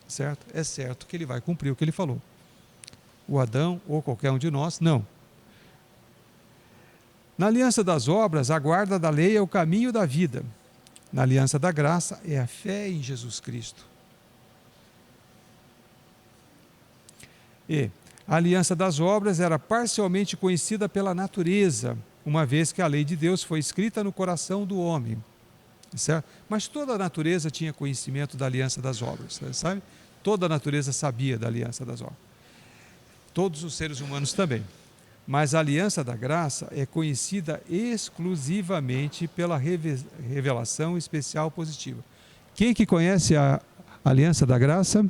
Certo? É certo que ele vai cumprir o que ele falou. O Adão, ou qualquer um de nós, não. Na aliança das obras, a guarda da lei é o caminho da vida. Na aliança da graça, é a fé em Jesus Cristo. E a aliança das obras era parcialmente conhecida pela natureza, uma vez que a lei de Deus foi escrita no coração do homem. Certo? Mas toda a natureza tinha conhecimento da aliança das obras, sabe? Toda a natureza sabia da aliança das obras. Todos os seres humanos também. Mas a aliança da graça é conhecida exclusivamente pela revelação especial positiva. Quem que conhece a aliança da graça?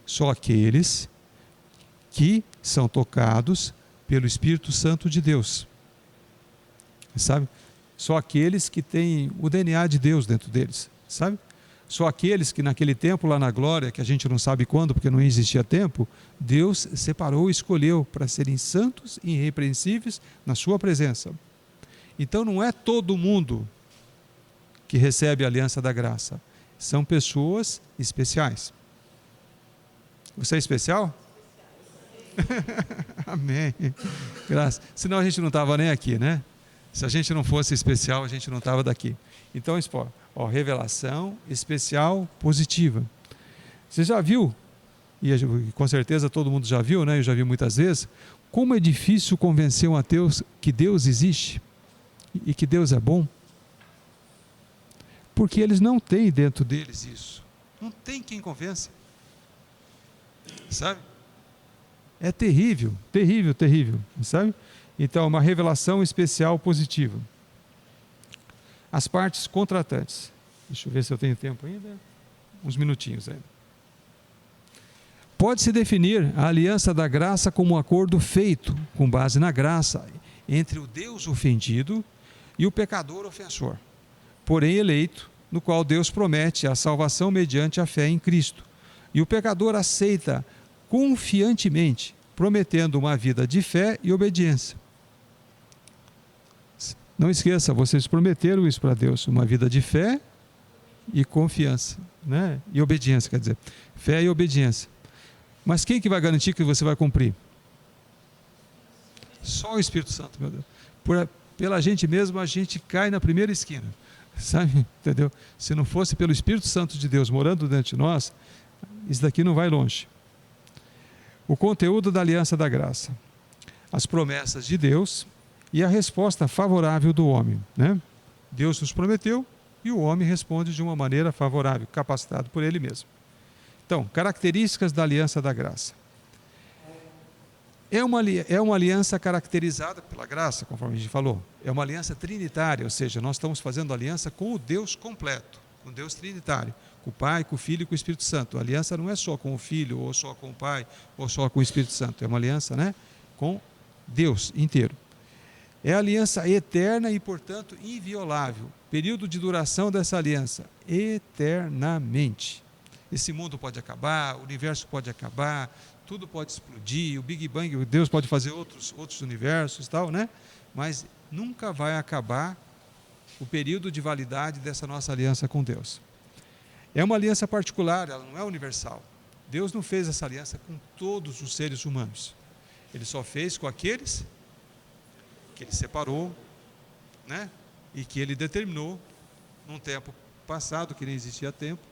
Só aqueles que são tocados pelo Espírito Santo de Deus. Sabe? Só aqueles que têm o DNA de Deus dentro deles, sabe? Só aqueles que naquele tempo lá na glória, que a gente não sabe quando, porque não existia tempo, Deus separou e escolheu para serem santos e irrepreensíveis na sua presença. Então não é todo mundo que recebe a aliança da graça. São pessoas especiais. Você é especial? Amém. Graças. Senão a gente não estava nem aqui, né? Se a gente não fosse especial, a gente não estava daqui. Então, revelação especial positiva. Você já viu, e com certeza todo mundo já viu, né? Eu já vi muitas vezes, como é difícil convencer um ateu que Deus existe e que Deus é bom? Porque eles não têm dentro deles isso. Não tem quem convença. Sabe? É terrível, terrível, terrível, sabe? Então, uma revelação especial positiva. As partes contratantes. Deixa eu ver se eu tenho tempo ainda. Uns minutinhos ainda. Pode-se definir a aliança da graça como um acordo feito, com base na graça, entre o Deus ofendido e o pecador ofensor, porém eleito, no qual Deus promete a salvação mediante a fé em Cristo. E o pecador aceita confiantemente, prometendo uma vida de fé e obediência. Não esqueça, vocês prometeram isso para Deus, uma vida de fé e confiança, né? E obediência, quer dizer, fé e obediência. Mas quem que vai garantir que você vai cumprir? Só o Espírito Santo, meu Deus. Pela gente mesmo, a gente cai na primeira esquina, sabe? Entendeu? Se não fosse pelo Espírito Santo de Deus morando dentro de nós, isso daqui não vai longe. O conteúdo da aliança da graça, as promessas de Deus e a resposta favorável do homem, né? Deus nos prometeu e o homem responde de uma maneira favorável, capacitado por ele mesmo. Então, características da aliança da graça. É uma aliança caracterizada pela graça, conforme a gente falou. É uma aliança trinitária, ou seja, nós estamos fazendo aliança com o Deus completo, com o Deus trinitário, com o Pai, com o Filho e com o Espírito Santo. A aliança não é só com o Filho, ou só com o Pai, ou só com o Espírito Santo. É uma aliança, né, com Deus inteiro. É aliança eterna e, portanto, inviolável. Período de duração dessa aliança, eternamente. Esse mundo pode acabar, o universo pode acabar, tudo pode explodir, o Big Bang, Deus pode fazer outros universos, tal, né? Mas nunca vai acabar o período de validade dessa nossa aliança com Deus. É uma aliança particular, ela não é universal. Deus não fez essa aliança com todos os seres humanos. Ele só fez com aqueles que Ele separou, né? E que Ele determinou num tempo passado, que nem existia tempo,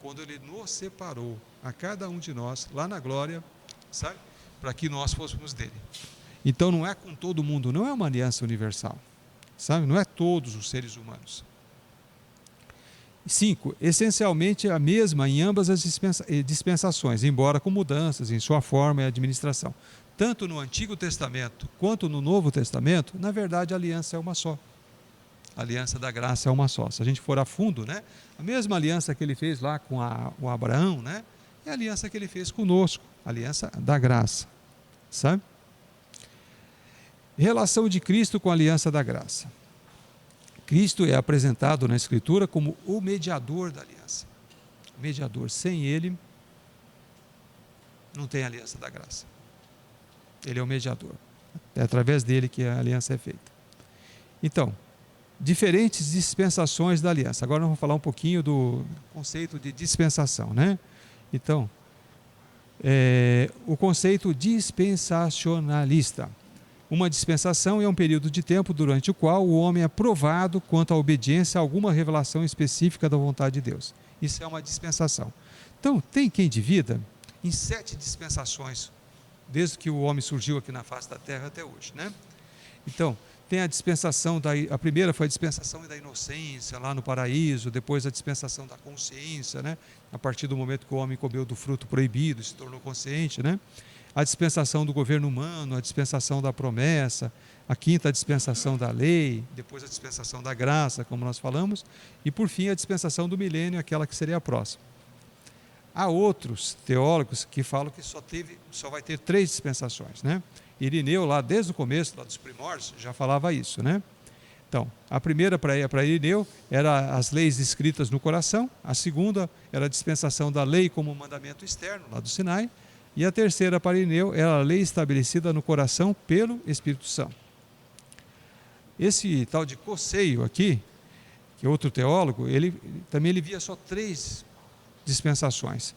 quando Ele nos separou, a cada um de nós, lá na glória, sabe? Para que nós fôssemos dele. Então não é com todo mundo, não é uma aliança universal. sabe? Não é todos os seres humanos. 5. Essencialmente a mesma em ambas as dispensações, embora com mudanças em sua forma e administração. Tanto no Antigo Testamento quanto no Novo Testamento, na verdade a aliança é uma só. A aliança da graça é uma só. Se a gente for a fundo, né? A mesma aliança que ele fez lá com o Abraão, né? É a aliança que ele fez conosco, a aliança da graça, sabe? Relação de Cristo com a aliança da graça. Cristo é apresentado na Escritura como o mediador da aliança. O mediador, sem ele, não tem aliança da graça. Ele é o mediador. É através dele que a aliança é feita. Então, diferentes dispensações da aliança. Agora nós vamos falar um pouquinho do conceito de dispensação, né? Então, o conceito dispensacionalista. Uma dispensação é um período de tempo durante o qual o homem é provado quanto à obediência a alguma revelação específica da vontade de Deus. Isso é uma dispensação. Então, tem quem divida em 7 dispensações, desde que o homem surgiu aqui na face da terra até hoje, né? Então, tem a dispensação, a primeira foi a dispensação da inocência, lá no paraíso, depois a dispensação da consciência, né? A partir do momento que o homem comeu do fruto proibido, se tornou consciente, né? A dispensação do governo humano, a dispensação da promessa, a 5ª dispensação da lei, depois a dispensação da graça, como nós falamos, e por fim a dispensação do milênio, aquela que seria a próxima. Há outros teólogos que falam que só vai ter 3 dispensações, né? Irineu, lá desde o começo, lá dos primórdios, já falava isso, né? Então, a primeira para Irineu era as leis escritas no coração, a segunda era a dispensação da lei como mandamento externo, lá do Sinai, e a terceira para Irineu era a lei estabelecida no coração pelo Espírito Santo. Esse tal de Coceio aqui, que é outro teólogo, ele via só 3 dispensações.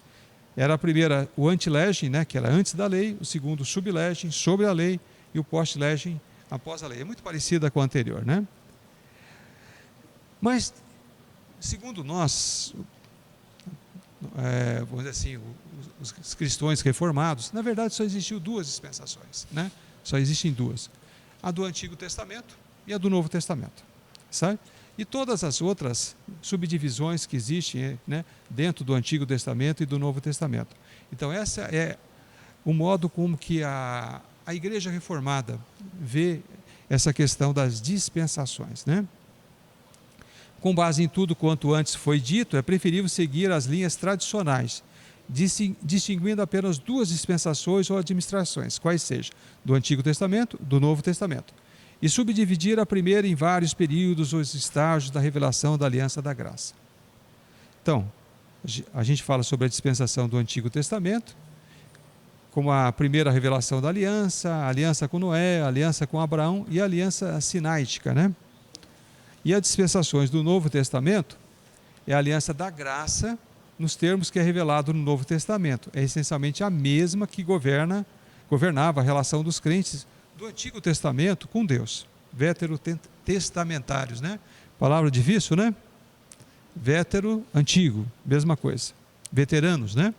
Era a primeira o antilegem, né, que era antes da lei, o segundo o sublegem, sobre a lei, e o postlegem, após a lei. É muito parecida com a anterior, né? Mas, segundo nós, vamos dizer assim, os cristãos reformados, na verdade só existiam 2 dispensações, né? Só existem 2. A do Antigo Testamento e a do Novo Testamento, sabe? E todas as outras subdivisões que existem, né, dentro do Antigo Testamento e do Novo Testamento. Então, essa é o modo como que a Igreja Reformada vê essa questão das dispensações, né? Com base em tudo quanto antes foi dito, é preferível seguir as linhas tradicionais, distinguindo apenas 2 dispensações ou administrações, quais sejam, do Antigo Testamento, do Novo Testamento, e subdividir a primeira em vários períodos ou estágios da revelação da aliança da graça. Então, a gente fala sobre a dispensação do Antigo Testamento, como a primeira revelação da aliança, a aliança com Noé, a aliança com Abraão e a aliança sinaítica, né? E as dispensações do Novo Testamento é a aliança da graça, nos termos que é revelado no Novo Testamento. É essencialmente a mesma que governava a relação dos crentes do Antigo Testamento com Deus. Veterotestamentários, né? Palavra difícil, né? Vétero, antigo, mesma coisa. Veteranos, né?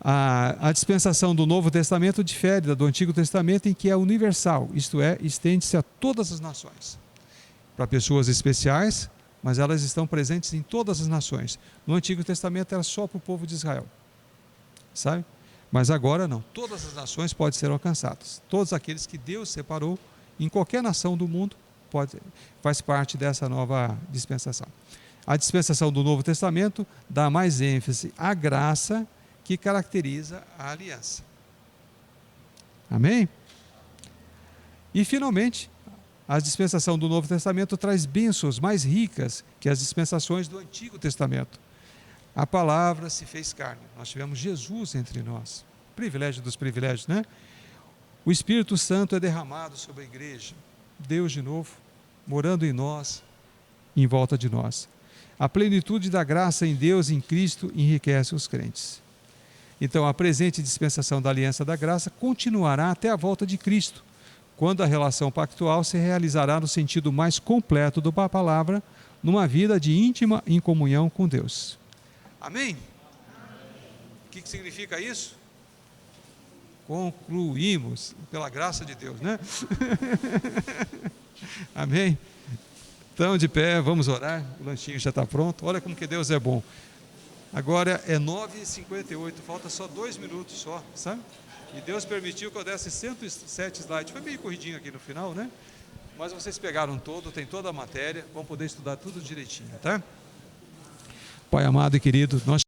A dispensação do Novo Testamento difere da do Antigo Testamento em que é universal, isto é, estende-se a todas as nações. Para pessoas especiais, mas elas estão presentes em todas as nações. No Antigo Testamento era só para o povo de Israel, sabe? Mas agora não, todas as nações podem ser alcançadas. Todos aqueles que Deus separou, em qualquer nação do mundo, faz parte dessa nova dispensação. A dispensação do Novo Testamento dá mais ênfase à graça que caracteriza a aliança. Amém? E, finalmente, a dispensação do Novo Testamento traz bênçãos mais ricas que as dispensações do Antigo Testamento. A palavra se fez carne. Nós tivemos Jesus entre nós. Privilégio dos privilégios, né? O Espírito Santo é derramado sobre a igreja. Deus de novo, morando em nós, em volta de nós. A plenitude da graça em Deus, em Cristo, enriquece os crentes. Então, a presente dispensação da aliança da graça continuará até a volta de Cristo, quando a relação pactual se realizará no sentido mais completo da palavra, numa vida de íntima em comunhão com Deus. Amém? O que significa isso? Concluímos, pela graça de Deus, né? Amém? Então, de pé, vamos orar. O lanchinho já está pronto. Olha como que Deus é bom. Agora é 9h58, falta só 2 minutos só, sabe? E Deus permitiu que eu desse 107 slides. Foi meio corridinho aqui no final, né? Mas vocês pegaram todo, tem toda a matéria, vão poder estudar tudo direitinho, tá? Pai amado e querido, nós